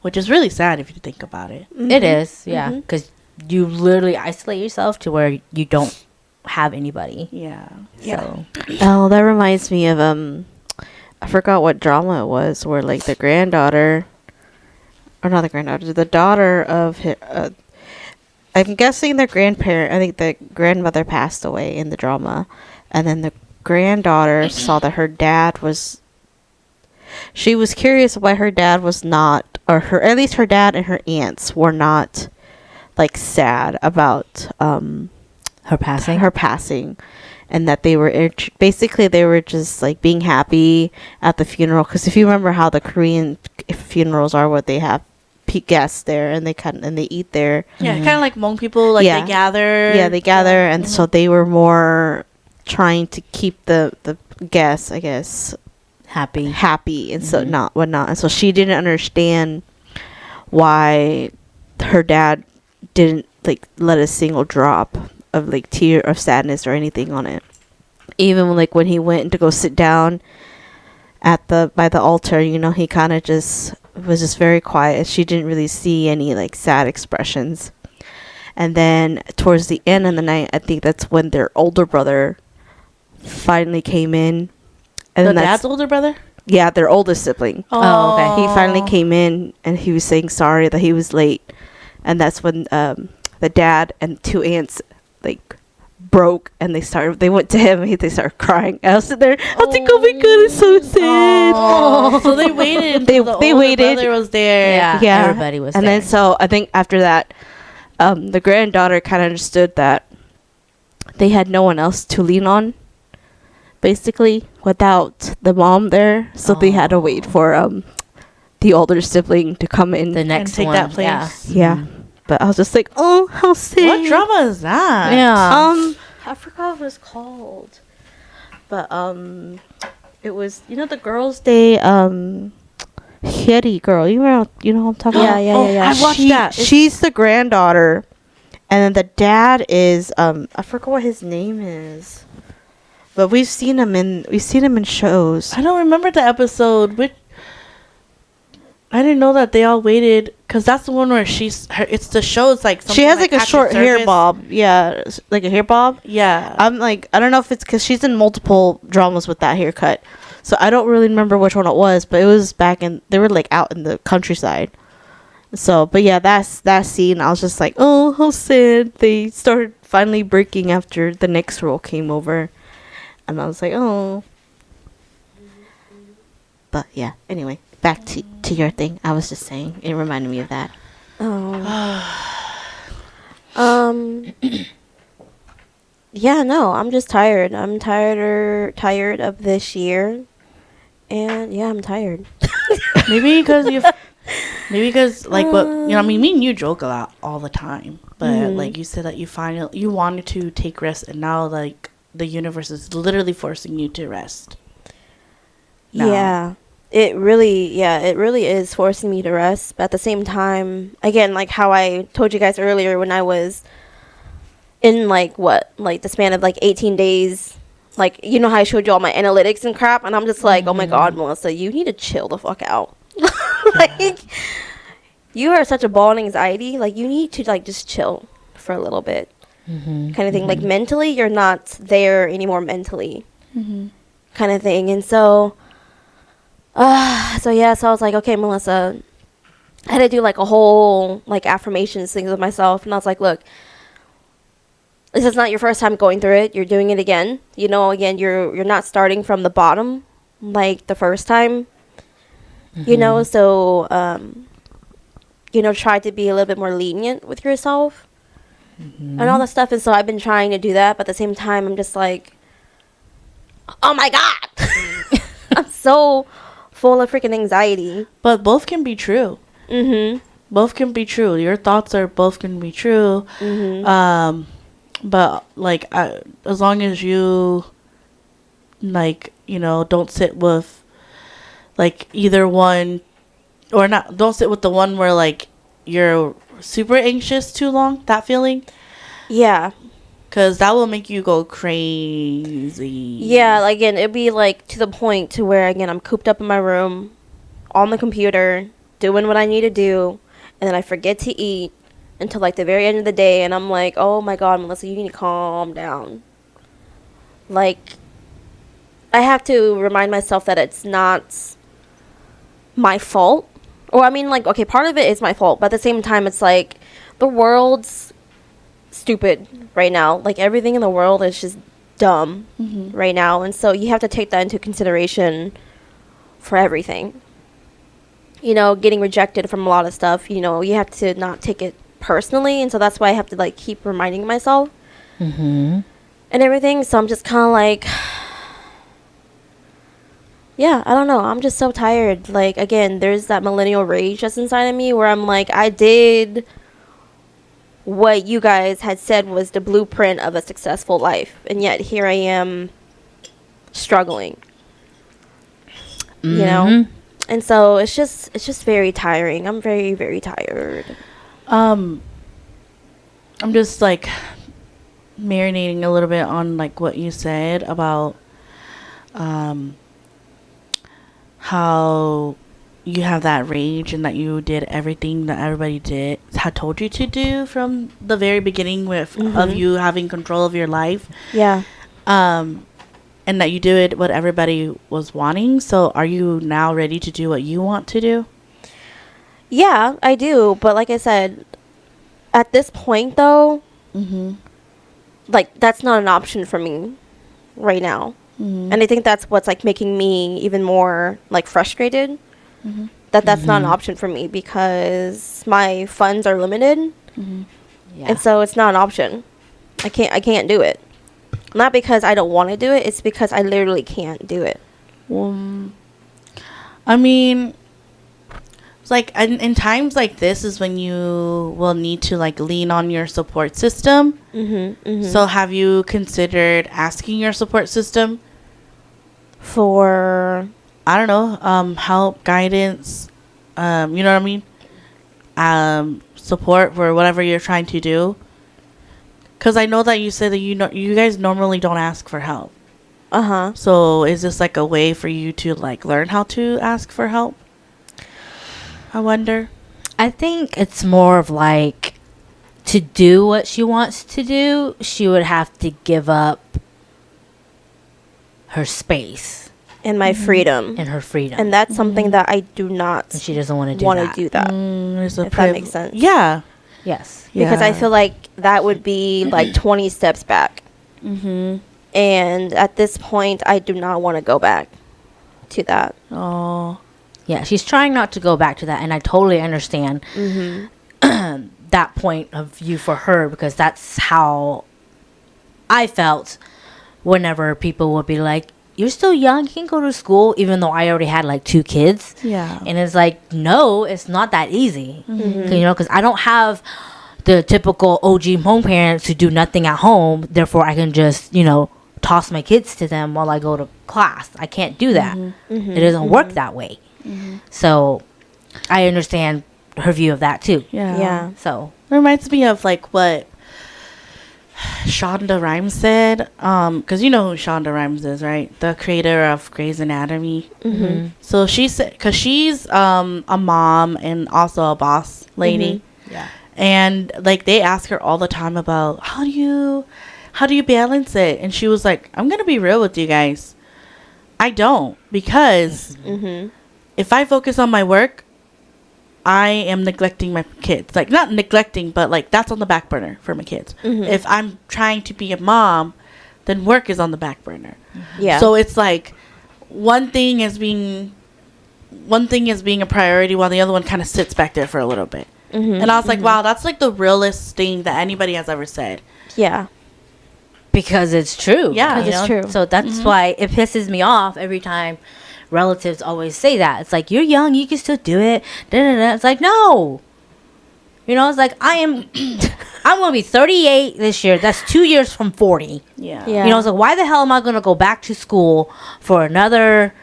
Which is really sad if you think about it. It is, yeah, because you literally isolate yourself to where you don't have anybody. Yeah. So Oh, that reminds me of I forgot what drama it was where like the granddaughter, or not the granddaughter, the daughter of I'm guessing the grandparent. I think the grandmother passed away in the drama, and then the granddaughter saw that her dad was. She was curious why her dad was not, or at least her dad and her aunts were not, like sad about her passing. her passing, and that they were basically they were just like being happy at the funeral, because if you remember how the Korean funerals are, what they have guests there, and they eat there. Yeah, kind of like Hmong people, like Yeah. they gather. Yeah, they gather, and so they were more trying to keep the guests, I guess, happy, and so not whatnot. And so she didn't understand why her dad didn't like let a single drop of like tear of sadness or anything on it. Even like when he went to go sit down at by the altar, you know, he kind of just was just very quiet. She didn't really see any like sad expressions. And then towards the end of the night, I think that's when their older brother finally came in. And The then that's, dad's older brother? yeah, their oldest sibling. Oh, okay. He finally came in and he was saying sorry that he was late. And that's when the dad and two aunts like broke, and they went to him and they started crying. I was sitting there, I was like, oh my god, it's so sad. Oh, so they waited They- until the they older waited. brother was there. Yeah, Yeah. everybody was And there. then so I think after that, the granddaughter kind of understood that they had no one else to lean on, basically, without the mom there. So they had to wait for the older sibling to come in. The next take one. that place. Yeah. Yeah. But I was just like, oh, how sad. What drama is that? Yeah. I forgot what it was called. But it was, you know, the girls they Hetty girl. You know what I'm talking about? I watched that. She's the granddaughter, and then the dad is I forgot what his name is. But we've seen him in shows. I don't remember the episode. Which I didn't know that they all waited because that's the one where it's the show. It's like She has like a active short hair service. bob. Yeah, like a hair bob. Yeah. I'm like, I don't know if it's because she's in multiple dramas with that haircut. So I don't really remember which one it was, but it was back in, they were like out in the countryside. So, but yeah, that scene, I was just like, oh, how sad. They started finally breaking after the next role came over. And I was like, oh. But yeah, anyway, back to your thing. I was just saying, it reminded me of that. Yeah, no, I'm just tired. I'm tired of this year. And yeah, I'm tired. Maybe because like what you know, I mean, me and you joke a lot all the time, but like you said that you wanted to take rest, and now like the universe is literally forcing you to rest. No. Yeah. It really is forcing me to rest. But at the same time, again, like how I told you guys earlier, when I was in like the span of like 18 days, like, you know how I showed you all my analytics and crap, and I'm just like, oh my God, Melissa, you need to chill the fuck out. Like, you are such a ball of anxiety. Like, you need to like just chill for a little bit, kind of thing. Like, mentally, you're not there anymore mentally, kind of thing. And so I was like, okay, Melissa, I had to do like a whole like affirmations thing with myself, and I was like, look, this is not your first time going through it. You're doing it again. You know, again, you're not starting from the bottom like the first time. You know, so you know, try to be a little bit more lenient with yourself and all that stuff. And so I've been trying to do that, but at the same time, I'm just like, oh my God, I'm so full of freaking anxiety. But both can be true. Both can be true. Your thoughts are both can be true. But like, as long as you like, you know, don't sit with like either one, or not, don't sit with the one where like you're super anxious too long, that feeling, Yeah. because that will make you go crazy. Yeah, like, again, it'd be like to the point to where, again, I'm cooped up in my room on the computer doing what I need to do, and then I forget to eat until like the very end of the day, and I'm like, oh my God, Melissa, you need to calm down. Like, I have to remind myself that it's not my fault. Or I mean, like, okay, part of it is my fault, but at the same time, it's like the world's stupid right now. Like, everything in the world is just dumb right now, and so you have to take that into consideration for everything. You know, getting rejected from a lot of stuff, you know, you have to not take it personally, and so that's why I have to like keep reminding myself and everything. So I'm just kind of like, yeah, I don't know, I'm just so tired. Like, again, there's that millennial rage that's inside of me where I'm like, I did what you guys had said was the blueprint of a successful life, and yet here I am struggling, you know. And so it's just very tiring. I'm very, very tired. I'm just like marinating a little bit on like what you said about how you have that rage and that you did everything that everybody had told you to do from the very beginning with of you having control of your life. Yeah. And that you do it what everybody was wanting. So are you now ready to do what you want to do? Yeah, I do. But like I said, at this point though, like, that's not an option for me right now. And I think that's what's like making me even more like frustrated. That's not an option for me because my funds are limited. Yeah. And so it's not an option. I can't do it. Not because I don't want to do it, it's because I literally can't do it. I mean, It's like in times like this is when you will need to like lean on your support system. So have you considered asking your support system For I don't know, help, guidance, you know what I mean? Support for whatever you're trying to do. Because I know that you said that you guys normally don't ask for help. So is this like a way for you to like learn how to ask for help? I wonder. I think it's more of like, to do what she wants to do, she would have to give up her space in my freedom, and her freedom. and that's something that I do not And she doesn't want to do want that. to do that. There's a If that makes sense. Yeah. Yes. Because I Yeah. feel like that would be like 20 steps back. And at this point, I do not want to go back to that. Oh. Yeah, she's trying not to go back to that, and I totally understand that point of view for her, because that's how I felt whenever people would be like, "You're still young, you can go to school," even though I already had like 2 kids. Yeah. And it's like, no, it's not that easy. You know, because I don't have the typical OG home parents who do nothing at home. Therefore, I can just, you know, toss my kids to them while I go to class. I can't do that. It doesn't work that way. So I understand her view of that too. Yeah. So It reminds me of like what Shonda Rhimes said. Because you know who Shonda Rhimes is, right? The creator of Grey's Anatomy. So she said, because she's a mom and also a boss lady. yeah. And like they ask her all the time about how do you balance it, and she was like, I'm gonna be real with you guys, I don't, because if I focus on my work, I am neglecting my kids. Like, not neglecting, but like that's on the back burner for my kids. If I'm trying to be a mom, then work is on the back burner. Yeah. So it's like one thing is being a priority while the other one kind of sits back there for a little bit. And I was like, wow, that's like the realest thing that anybody has ever said. yeah. Because it's true. Yeah. Because you it's know? true. So that's why it pisses me off every time relatives always say that. It's like, you're young, you can still do it. Da-da-da. It's like, no. You know, it's like, I'm going to be 38 this year. That's 2 years from 40. Yeah. Yeah. You know, it's like, why the hell am I going to go back to school for another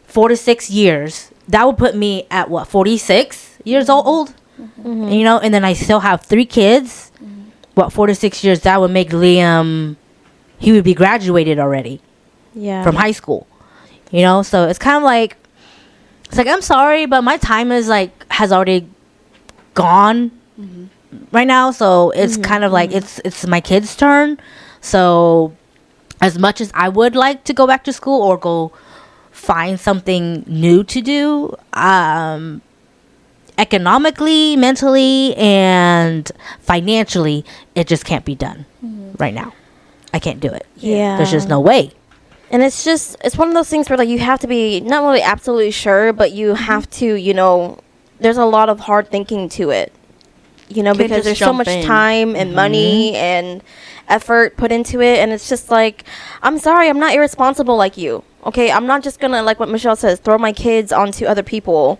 4 to 6 years? That would put me at, what, 46 years old? You know, and then I still have 3 kids. What, 4 to 6 years? That would make Liam, he would be graduated already Yeah. from high school. You know, so it's kind of like, it's like, I'm sorry, but my time is like, has already gone right now. So it's kind of like, it's my kid's turn. So as much as I would like to go back to school or go find something new to do, economically, mentally, and financially, it just can't be done right now. I can't do it. Yeah. There's just no way. And it's one of those things where like you have to be not really absolutely sure, but you have to, you know, there's a lot of hard thinking to it. You know, Can't because just there's so jump much in. time and money and effort put into it, and it's just like, I'm sorry, I'm not irresponsible like you. Okay, I'm not just gonna, like what Michelle says, throw my kids onto other people.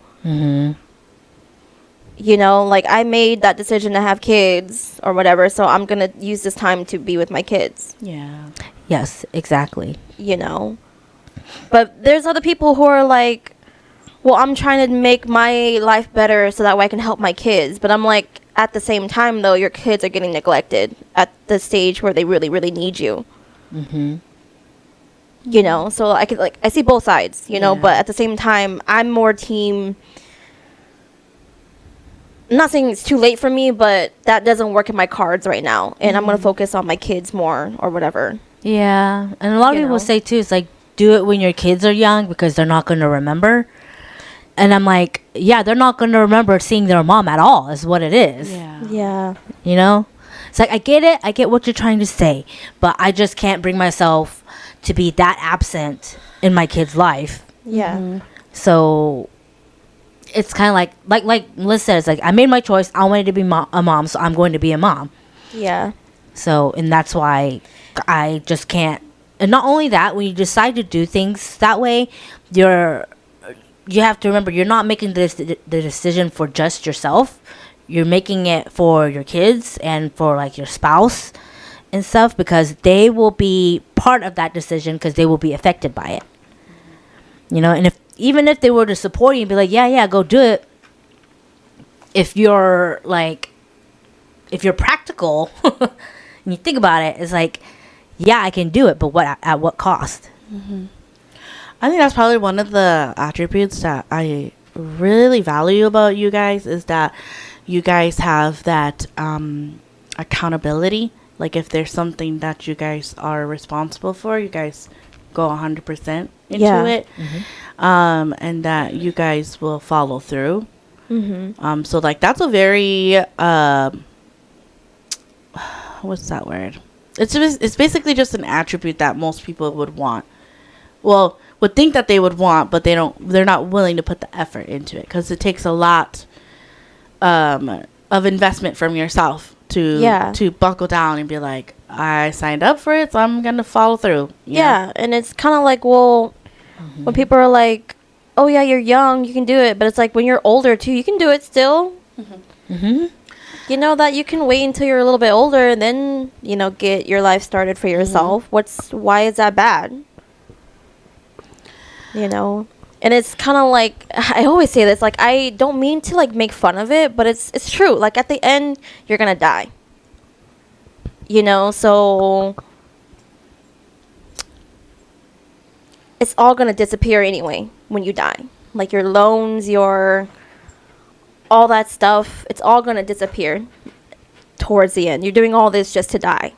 You know, like I made that decision to have kids or whatever, so I'm gonna use this time to be with my kids. Yeah. Yes, exactly. You know, but there's other people who are like, well, I'm trying to make my life better so that way I can help my kids. But I'm like, at the same time though, your kids are getting neglected at the stage where they really, really need you. You know, so I could I see both sides, you know, Yeah. but at the same time, I'm more team. I'm not saying it's too late for me, but that doesn't work in my cards right now, and I'm gonna focus on my kids more or whatever. Yeah, and a lot of You people know? say too, it's like, do it when your kids are young because they're not going to remember. And I'm like, yeah, they're not going to remember seeing their mom at all, is what it is. Yeah. Yeah. You know? It's like, I get it. I get what you're trying to say. But I just can't bring myself to be that absent in my kid's life. Yeah. So it's kind of like Liz says, like, I made my choice. I wanted to be a mom, so I'm going to be a mom. Yeah. So, and that's why I just can't. And not only that, when you decide to do things that way, you're you have to remember, you're not making the decision for just yourself. You're making it for your kids and for like your spouse and stuff, because they will be part of that decision, because they will be affected by it. You know, and even if they were to support you and be like, yeah, go do it. If you're practical and you think about it, it's like, yeah, I can do it, but at what cost? I think that's probably one of the attributes that I really value about you guys, is that you guys have that accountability. Like, if there's something that you guys are responsible for, you guys go 100% into Yeah. it. And that you guys will follow through. So like, that's a very what's that word? It's basically just an attribute that most people would want. Well, would think that they would want, but they're not willing to put the effort into it, because it takes a lot of investment from yourself to buckle down and be like, I signed up for it, so I'm gonna follow through. you know? Yeah, and it's kind of like, well, when people are like, oh yeah, you're young, you can do it, but it's like, when you're older too, you can do it still. You know that you can wait until you're a little bit older and then, you know, get your life started for yourself. Why is that bad? You know? And it's kind of like, I always say this, like, I don't mean to like make fun of it, but it's true. Like, at the end, you're gonna die. You know, so it's all gonna disappear anyway when you die. Like, your loans, your all that stuff, it's all gonna disappear towards the end. You're doing all this just to die.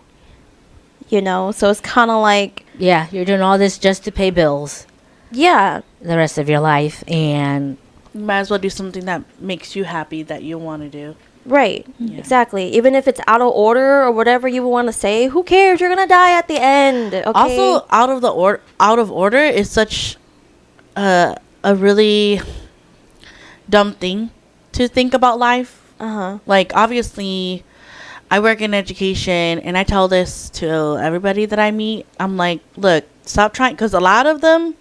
You know, so it's kind of like, Yeah, you're doing all this just to pay bills yeah, the rest of your life, and You might as well do something that makes you happy, that you want to do. right, Yeah. exactly. Even if it's out of order or whatever you want to say, who cares? You're gonna die at the end. Okay. Also, out of order is such a really dumb thing to think about life. Like, obviously, I work in education, and I tell this to everybody that I meet. I'm like, look, stop trying, because a lot of them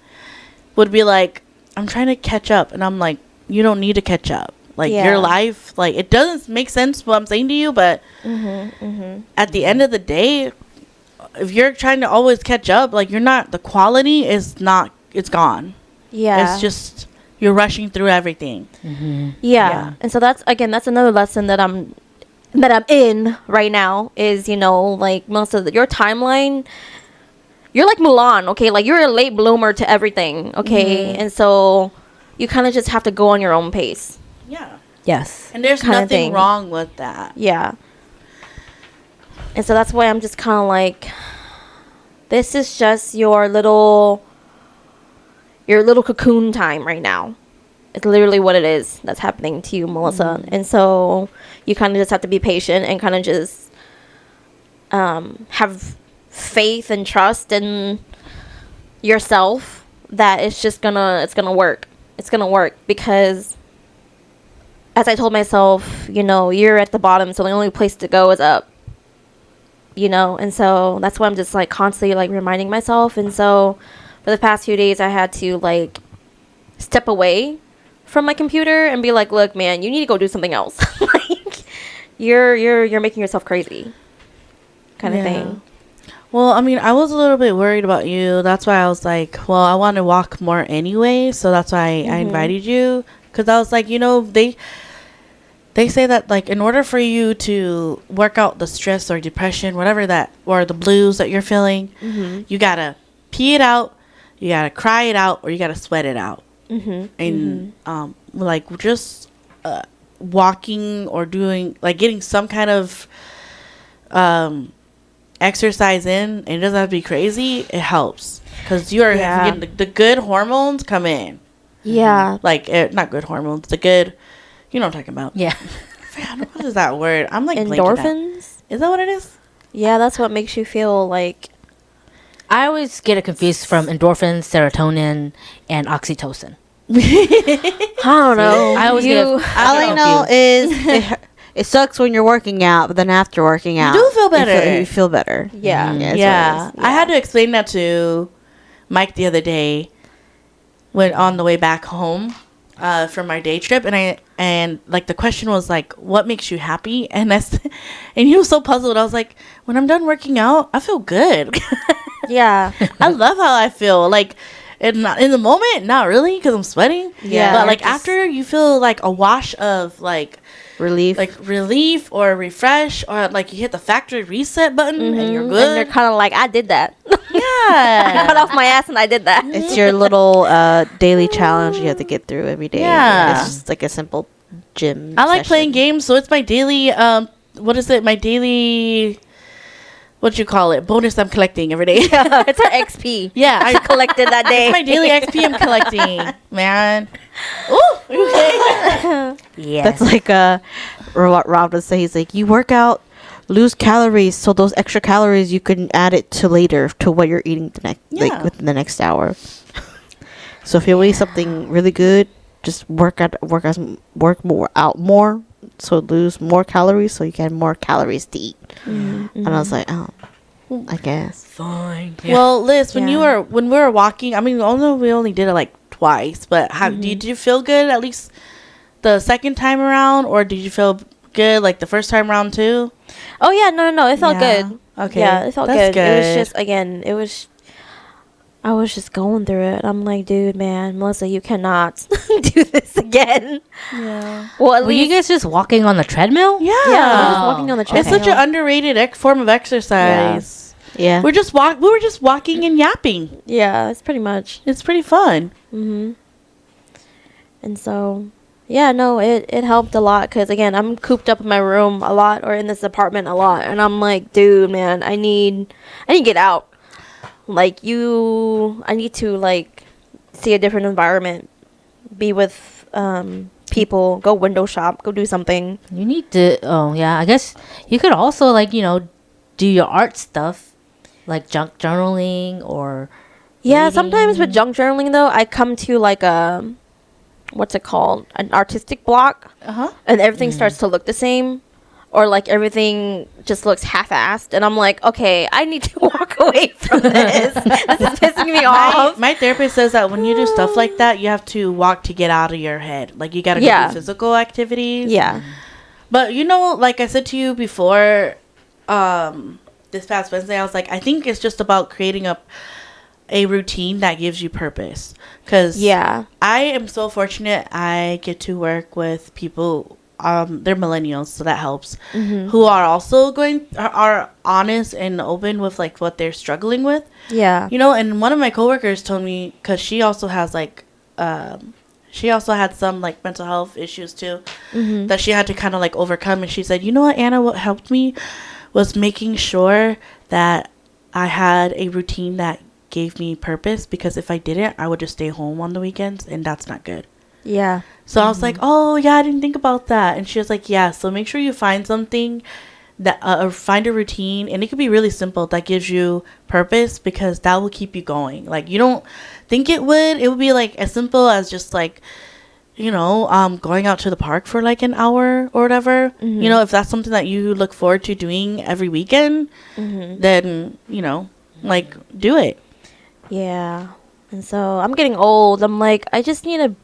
would be like, I'm trying to catch up, and I'm like, you don't need to catch up. Like, Yeah. your life, like, it doesn't make sense what I'm saying to you, but at the end of the day, if you're trying to always catch up, like, you're not, the quality is not, it's gone. Yeah. It's just, you're rushing through everything. Yeah. And so that's another lesson that I'm in right now is, you know, like, most of your timeline, you're like Mulan, okay? Like, you're a late bloomer to everything, okay? And so you kind of just have to go on your own pace. Yeah. yes. And there's Kinda nothing thing. wrong with that. Yeah. And so that's why I'm just kind of like, this is just your little cocoon time right now. It's literally what it is that's happening to you, Melissa. And so you kind of just have to be patient and kind of just have faith and trust in yourself that it's gonna work. It's gonna work, because as I told myself, you know, you're at the bottom, so the only place to go is up. You know, and so that's why I'm just like constantly like reminding myself. And so for the past few days, I had to like step away from my computer and be like, look, man, you need to go do something else. Like, you're making yourself crazy, kind of thing. Well, I mean, I was a little bit worried about you. That's why I was like, well, I want to walk more anyway. So that's why I invited you. Because I was like, you know, they say that, like, in order for you to work out the stress or depression, whatever that, or the blues that you're feeling, you got to pee it out, you got to cry it out, or you got to sweat it out. And, like, just walking or doing, like, getting some kind of exercise in, and it doesn't have to be crazy, it helps. Because you are getting the good hormones come in. Yeah. Like, not good hormones, the good, you know what I'm talking about. Yeah. What is that word? I'm like blanking out. Endorphins. Is that what it is? Yeah, that's what makes you feel like. I always get it confused from endorphins, serotonin, and oxytocin. I don't know. I always get All I know is it sucks when you're working out, but then after working out, do feel better. You feel better. Yeah. Yeah, that's Yeah. what it is. I had to explain that to Mike the other day. when on the way back home from our day trip, and like the question was like, what makes you happy? And and he was so puzzled. I was like, when I'm done working out, I feel good. Yeah. I love how I feel. Like, in the moment, not really, because I'm sweating. Yeah. But like Just- after, you feel like a wash of like relief or refresh, or like you hit the factory reset button and you're And good. they're kind of like, I did that. Yeah. Cut off my ass and I did that. It's your little daily challenge you have to get through every day. Yeah. It's just like a simple gym. I like playing session. games, so it's my daily. What is it? My daily. What you call it? Bonus I'm collecting every day. It's our XP. Yeah, I collected that day. It's my daily XP I'm collecting, man. Ooh, okay. Yeah. That's like what Rob would say. He's like, you work out, lose calories, so those extra calories you can add it to later to what you're eating the next Yeah. within the next hour. So if you want something really good, just work more, so lose more calories, so you can have more calories to eat. And I was like, oh, I guess. fine. Well, Liz, when Yeah. when we were walking, I mean, although we only did it like twice, but how did you feel good at least the second time around, or did you feel good like the first time around too? Oh yeah, no, it felt Yeah. good. Okay. Yeah, it felt That's good. It was good. just I was just going through it. I'm like, dude, man, Melissa, you cannot do this again. Yeah. Well, at Were you least guys just walking on the treadmill? Yeah. yeah, we're just walking on the It's treadmill. such an underrated form of exercise. Yeah. We were just walking and yapping. Yeah, it's pretty much. It's pretty fun. And so, yeah, no, it helped a lot because again, I'm cooped up in my room a lot or in this apartment a lot, and I'm like, dude, man, I need to get out. Like I need to like see a different environment, be with people, go window shop, go do something. You need to. Oh yeah, I guess you could also like do your art stuff, like junk journaling or. Yeah, sometimes with reading. junk journaling though, I come to like a what's it called, an artistic block. And everything starts to look the same, or like everything just looks half-assed, and I'm like, okay, I need to walk away from this. This is pissing me off. My therapist says that when you do stuff like that, you have to walk to get out of your head. Like you got to go Yeah. do physical activities. Yeah, But like I said to you before, this past Wednesday, I was like, I think it's just about creating a routine that gives you purpose. Because yeah, I am so fortunate I get to work with people, they're millennials, so that helps, who are also are honest and open with like what they're struggling with. yeah, And one of my coworkers told me, because she also has like, she also had some like mental health issues too, that she had to kind of like overcome. And she said, you know what, Anna, what helped me was making sure that I had a routine that gave me purpose, because if I didn't, I would just stay home on the weekends, and that's not good. yeah, So I was like, oh yeah, I didn't think about that. And she was like, yeah, so make sure you find something that or find a routine, and it could be really simple, that gives you purpose, because that will keep you going. Like you don't think it would be like as simple as just like going out to the park for like an hour or whatever. If that's something that you look forward to doing every weekend, then like do it. yeah. And so I'm getting old. I'm like, I just need to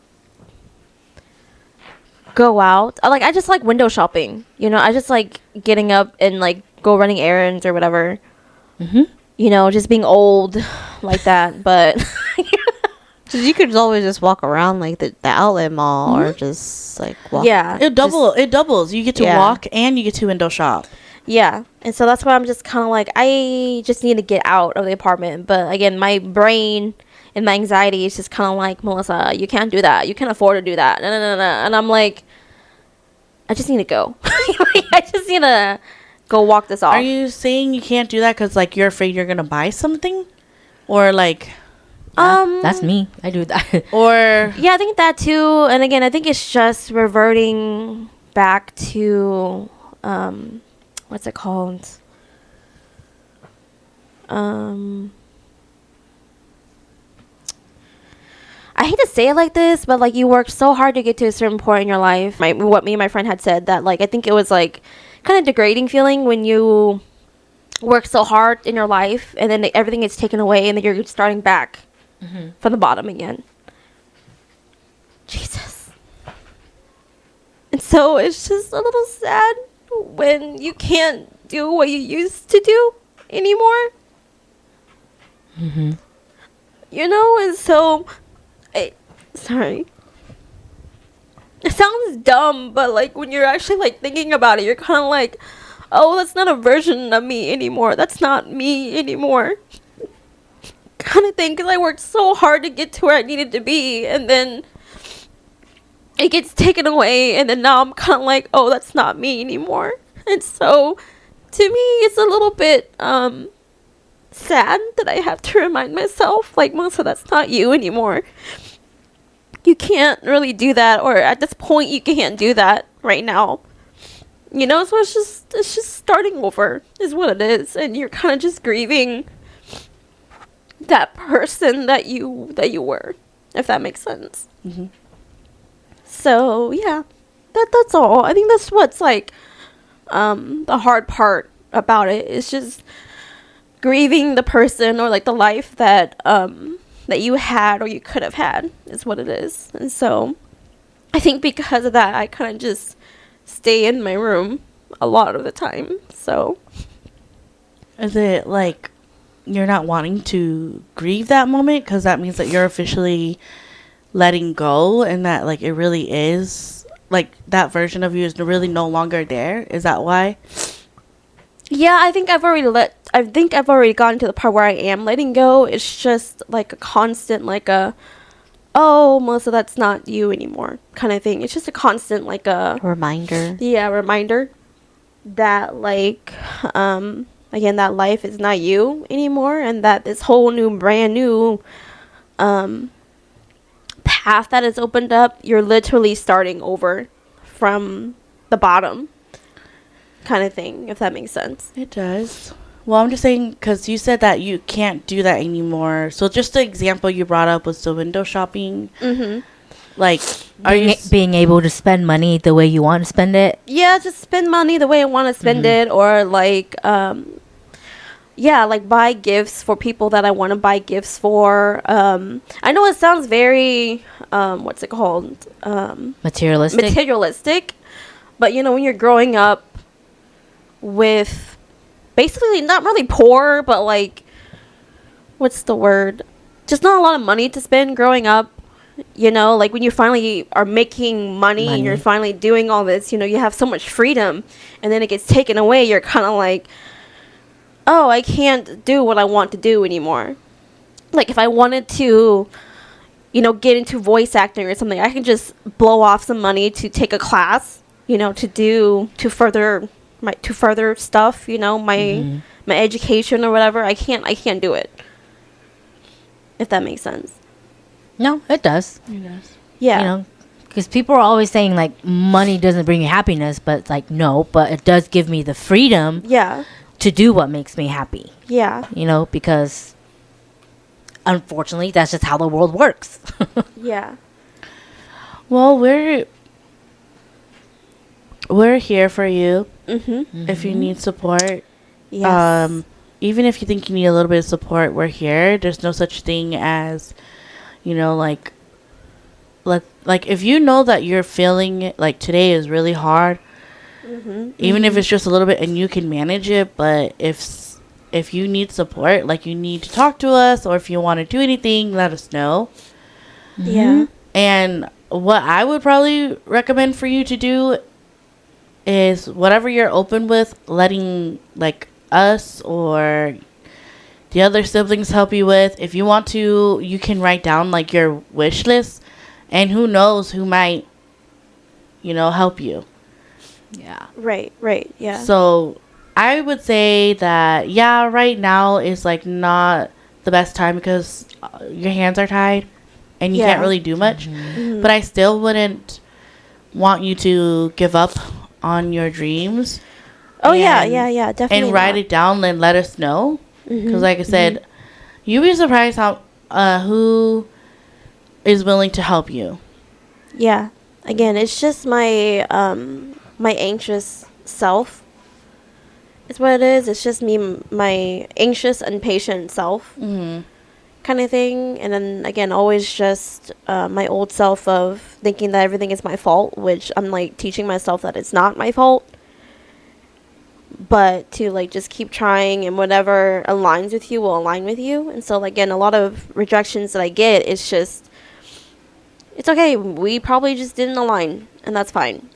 go out. I just like window shopping. I just like getting up and like go running errands or whatever. Just being old like that. But Cause you could always just walk around like the outlet mall or just like walk. yeah, It doubles. You get to Yeah. walk and you get to window shop. yeah. And so that's why I'm just kind of like, I just need to get out of the apartment. But again, my brain and my anxiety is just kind of like, Melissa, you can't do that. You can't afford to do that. No. And I'm like, I just need to go. I just need to go walk this off. Are you saying you can't do that because like you're afraid you're gonna buy something, or like, That's me. I do that. or Yeah, I think that too. And again, I think it's just reverting back to what's it called? I hate to say it like this, but like you worked so hard to get to a certain point in your life. What me and my friend had said, that like I think it was like kind of degrading feeling when you work so hard in your life and then everything gets taken away and then you're starting back from the bottom again. Jesus. And so it's just a little sad when you can't do what you used to do anymore. Mm-hmm. You know, and so, sorry. It sounds dumb, but like when you're actually like thinking about it, you're kind of like, oh, that's not a version of me anymore. That's not me anymore. Kind of thing, because I worked so hard to get to where I needed to be, and then it gets taken away, and then now I'm kind of like, oh, that's not me anymore. And so, to me, it's a little bit sad that I have to remind myself, like, Melissa, that's not you anymore. You can't really do that, or at this point, you can't do that right now. You know, so it's just starting over is what it is, and you're kind of just grieving that person that you were, if that makes sense. Mm-hmm. So yeah, that's all. I think that's what's like the hard part about it is just grieving the person or like the life that that you had or you could have had is what it is. And so I think because of that, I kind of just stay in my room a lot of the time. So Is it like you're not wanting to grieve that moment because that means that you're officially letting go and that like it really is like that version of you is really no longer there? Is that why? yeah, I think I've already gotten to the part where I am letting go. It's just like a constant, like a, oh, Melissa, that's not you anymore kind of thing. It's just a constant, like a Reminder. reminder that like, again, that life is not you anymore, and that this whole new, brand new, path that is opened up, you're literally starting over from the bottom kind of thing, if that makes sense. It does. Well, I'm just saying because you said that you can't do that anymore. So just the example you brought up was the window shopping. Mm-hmm. Like, are you Being able to spend money the way you want to spend it? Yeah, just spend money the way I want to spend it, or like, yeah, like buy gifts for people that I want to buy gifts for. I know it sounds very, what's it called? Materialistic? Materialistic. But, you know, when you're growing up with basically not really poor, but like, what's the word? Just not a lot of money to spend growing up. You know, like when you finally are making money and you're finally doing all this, you know, you have so much freedom, and then it gets taken away. You're kind of like, oh, I can't do what I want to do anymore. Like if I wanted to, you know, get into voice acting or something, I can just blow off some money to take a class, you know, to further stuff, you know, my education or whatever. I can't do it. If that makes sense. No, it does. It does. Yeah. You know, because people are always saying like money doesn't bring you happiness, but like no, but it does give me the freedom Yeah. to do what makes me happy. Yeah. You know, because unfortunately that's just how the world works. Yeah. Well, we're here for you Mm-hmm. if you need support. Yes. Even if you think you need a little bit of support, we're here. There's no such thing as, you know, like if you know that you're feeling like today is really hard, even if it's just a little bit and you can manage it, but if you need support, like you need to talk to us, or if you want to do anything, let us know. Yeah. And what I would probably recommend for you to do is whatever you're open with, letting like us or the other siblings help you with. If you want to, you can write down like your wish list, and who knows who might, you know, help you. Yeah. Right. Yeah. So I would say that, yeah, right now is like not the best time because your hands are tied and you Yeah. can't really do much. Mhm. But I still wouldn't want you to give up on your dreams. Oh yeah, and- yeah, definitely. And write it down and let us know. Because like I said, you'd be surprised how who is willing to help you. Yeah. Again, it's just my my anxious self. It's what it is. It's just me, my anxious, impatient self. Mm-hmm. kind of thing. And then again, always just my old self of thinking that everything is my fault, which I'm like teaching myself that it's not my fault. But to like just keep trying, and whatever aligns with you will align with you. And so again, a lot of rejections that I get, it's just, it's okay. We probably just didn't align, and that's fine.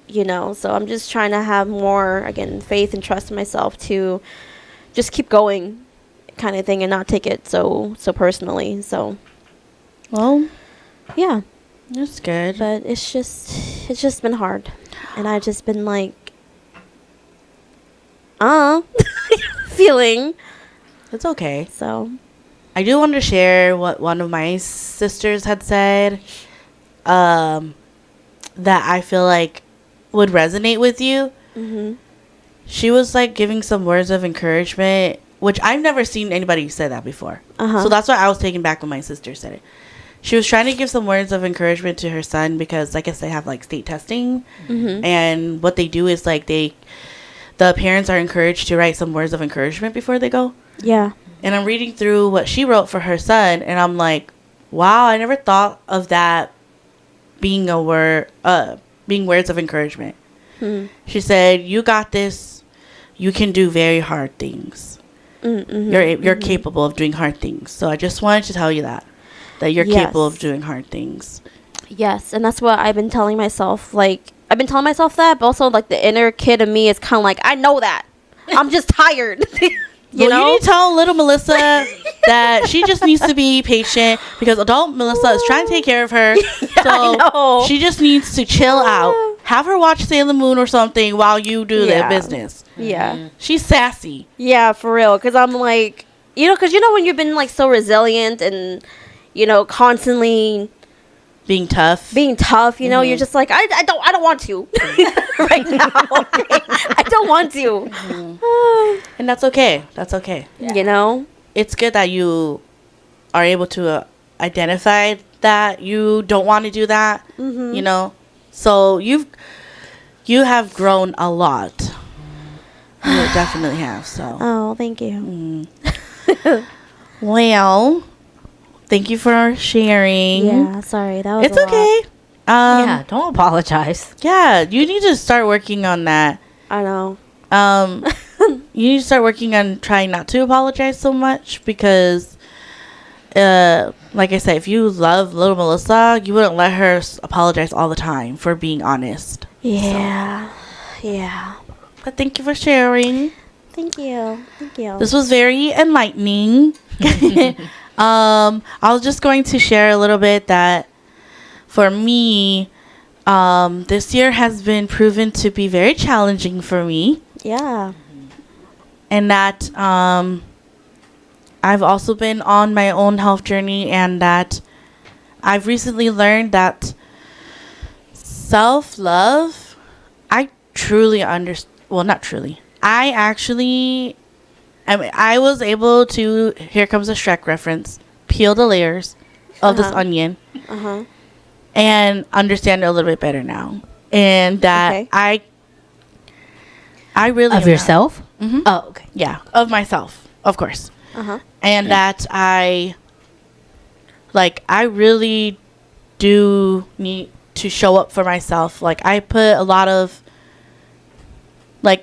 You know, so I'm just trying to have more, again, faith and trust in myself to just keep going, kind of thing, and not take it so personally. So Well, yeah, that's good. but it's just been hard, and I've just been like, feeling. It's okay. So I do want to share what one of my sisters had said that I feel like would resonate with you. mhm, She was like giving some words of encouragement, which I've never seen anybody say that before. uh-huh, So that's why I was taken back when my sister said it. She was trying to give some words of encouragement to her son because I guess they have like state testing, mhm, and what they do is like the parents are encouraged to write some words of encouragement before they go. yeah, And I'm reading through what she wrote for her son, and I'm like, wow, I never thought of that being a word, being words of encouragement. mhm, She said, "You got this. You can do very hard things. mhm, You're capable of doing hard things." So I just wanted to tell you that you're Yes. capable of doing hard things. yes, and that's what I've been telling myself. Like, I've been telling myself that, but also like the inner kid in me is kind of like, I know that. I'm just tired. You Well, know? you need to tell little Melissa that she just needs to be patient because adult Melissa is trying to take care of her. I know. She just needs to chill out. Have her watch Sailor Moon or something while you do Yeah. the business. Yeah. She's sassy. Yeah, for real. Because I'm like, because when you've been like so resilient and, constantly Being tough. being tough, you're just like, I don't want to right now. Okay? I don't want to. And that's okay. That's okay. You know? It's good that you are able to identify that you don't want to do that. Mhm. So you have grown a lot. You definitely have. So Oh, thank you. well, thank you for sharing. Yeah, sorry. That was It's a lot. okay. Yeah, don't apologize. Yeah, you need to start working on that. I know. You need to start working on trying not to apologize so much because, like I said, if you love little Melissa, you wouldn't let her apologize all the time for being honest. Yeah. Yeah. But thank you for sharing. Thank you. Thank you. This was very enlightening. I was just going to share a little bit that for me, this year has been proven to be very challenging for me. Yeah. And that I've also been on my own health journey, and that I've recently learned that self-love, I truly understand. Well, not truly. I was able to, here comes a Shrek reference, peel the layers of this Uh-huh. onion Uh-huh. and understand it a little bit better now. And that Okay. I really Of am not- yourself? Mhm. Oh, okay. Yeah, of myself, of course. Uh-huh. And that I really do need to show up for myself. Like, I put a lot of,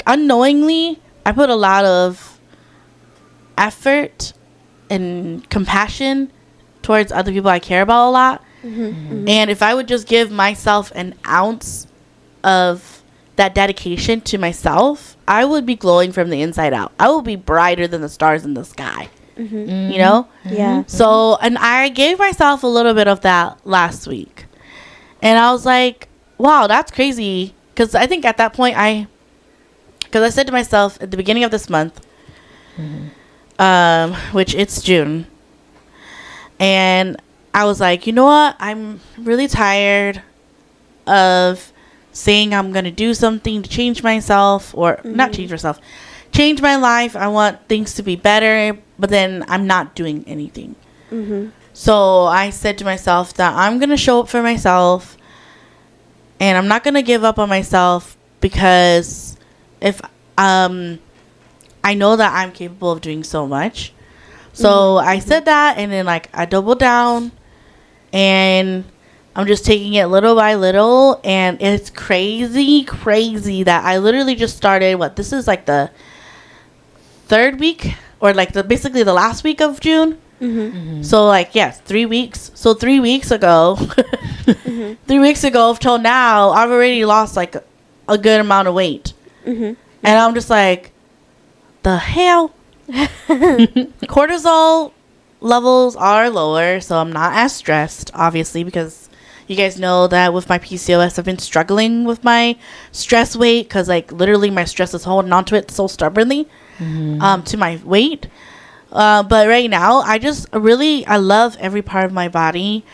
unknowingly, I put a lot of effort and compassion towards other people I care about a lot. And if I would just give myself an ounce of that dedication to myself, I would be glowing from the inside out. I will be brighter than the stars in the sky. You know? Yeah. So, and I gave myself a little bit of that last week. And I was like, wow, that's crazy. Because I think at that point, because I said to myself at the beginning of this month, which it's June, and I was like, you know what? I'm really tired of saying I'm going to do something to change myself, or not change myself, change my life. I want things to be better, but then I'm not doing anything. So I said to myself that I'm going to show up for myself, and I'm not going to give up on myself, because if I know that I'm capable of doing so much. So I said that, and then like I doubled down, and I'm just taking it little by little, and it's crazy that I literally just started. This is like the third week, or like basically the last week of June. So like, yes, 3 weeks. So 3 weeks ago, 3 weeks ago till now, I've already lost like a good amount of weight. And I'm just like, the hell? Cortisol levels are lower, so I'm not as stressed, obviously, because you guys know that with my PCOS, I've been struggling with my stress weight, because like literally my stress is holding onto it so stubbornly, to my weight. But right now, I love every part of my body.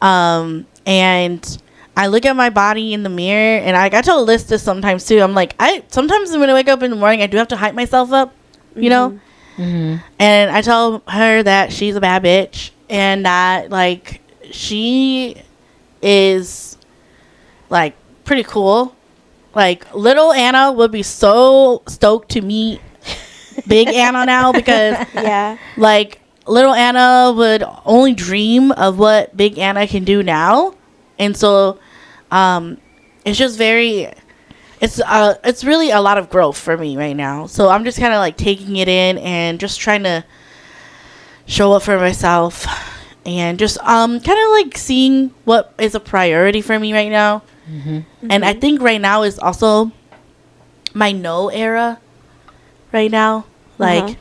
And I look at my body in the mirror, and I tell Liz this sometimes too. I'm like, sometimes when I wake up in the morning, I do have to hype myself up, you know? And I tell her that she's a bad bitch, and that like she is like pretty cool. Like little Anna would be so stoked to meet big Anna now, because Yeah. like little Anna would only dream of what big Anna can do now. And so it's just it's really a lot of growth for me right now. So I'm just kind of like taking it in and just trying to show up for myself, and just kind of like seeing what is a priority for me right now. And I think right now is also my no era right now. Like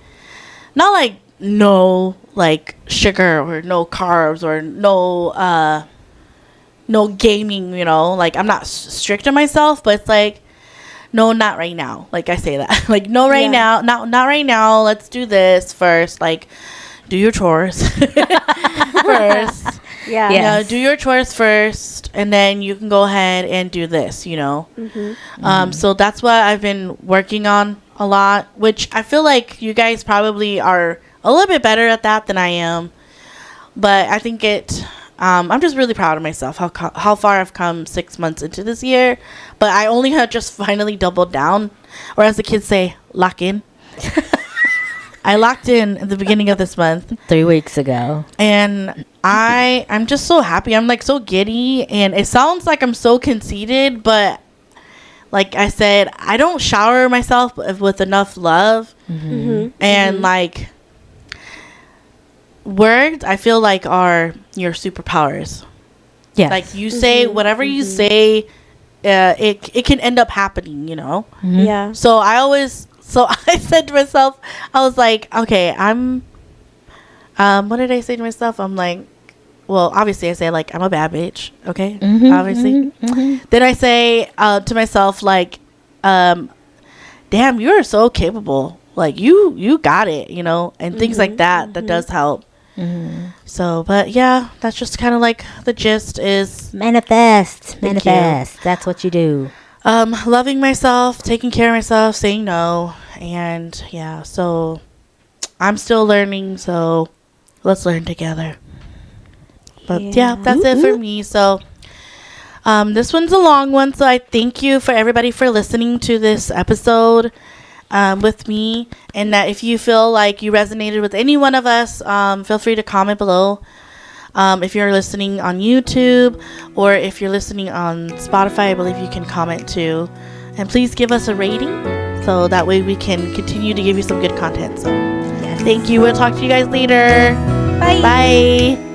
not like no like sugar or no carbs or no gaming, you know, like I'm not strict on myself, but it's like, no, not right now. Like I say that, like, no, right now, not right now. Let's do this first. Like, do your chores first. Yeah. You know, do your chores first, and then you can go ahead and do this, you know. So that's what I've been working on a lot, which I feel like you guys probably are a little bit better at that than I am. But I think I'm just really proud of myself, how far I've come 6 months into this year. But I only have just finally doubled down, or as the kids say, lock in. I locked in at the beginning of this month. 3 weeks ago. And I'm just so happy. I'm like so giddy, and it sounds like I'm so conceited, but like I said, I don't shower myself with enough love. And like, words I feel like are your superpowers. Yes. Like you say whatever you say, it can end up happening, you know. Yeah. So I said to myself, I was like, okay, what did I say to myself? I'm like, well, obviously I say like I'm a bad bitch, okay? Obviously. Then I say to myself like, damn, you are so capable. Like you got it, you know, and things like that. That does help. So, but yeah, that's just kind of like the gist is Manifest. Thank That's what you do. loving myself, taking care of myself, saying no, and yeah. So I'm still learning, so let's learn together. But yeah, that's it for me. So this one's a long one, so I thank you for everybody for listening to this episode with me. And that if you feel like you resonated with any one of us, feel free to comment below. If you're listening on YouTube, or if you're listening on Spotify, I believe you can comment too. And please give us a rating, so that way we can continue to give you some good content. So thank you. We'll talk to you guys later. Bye.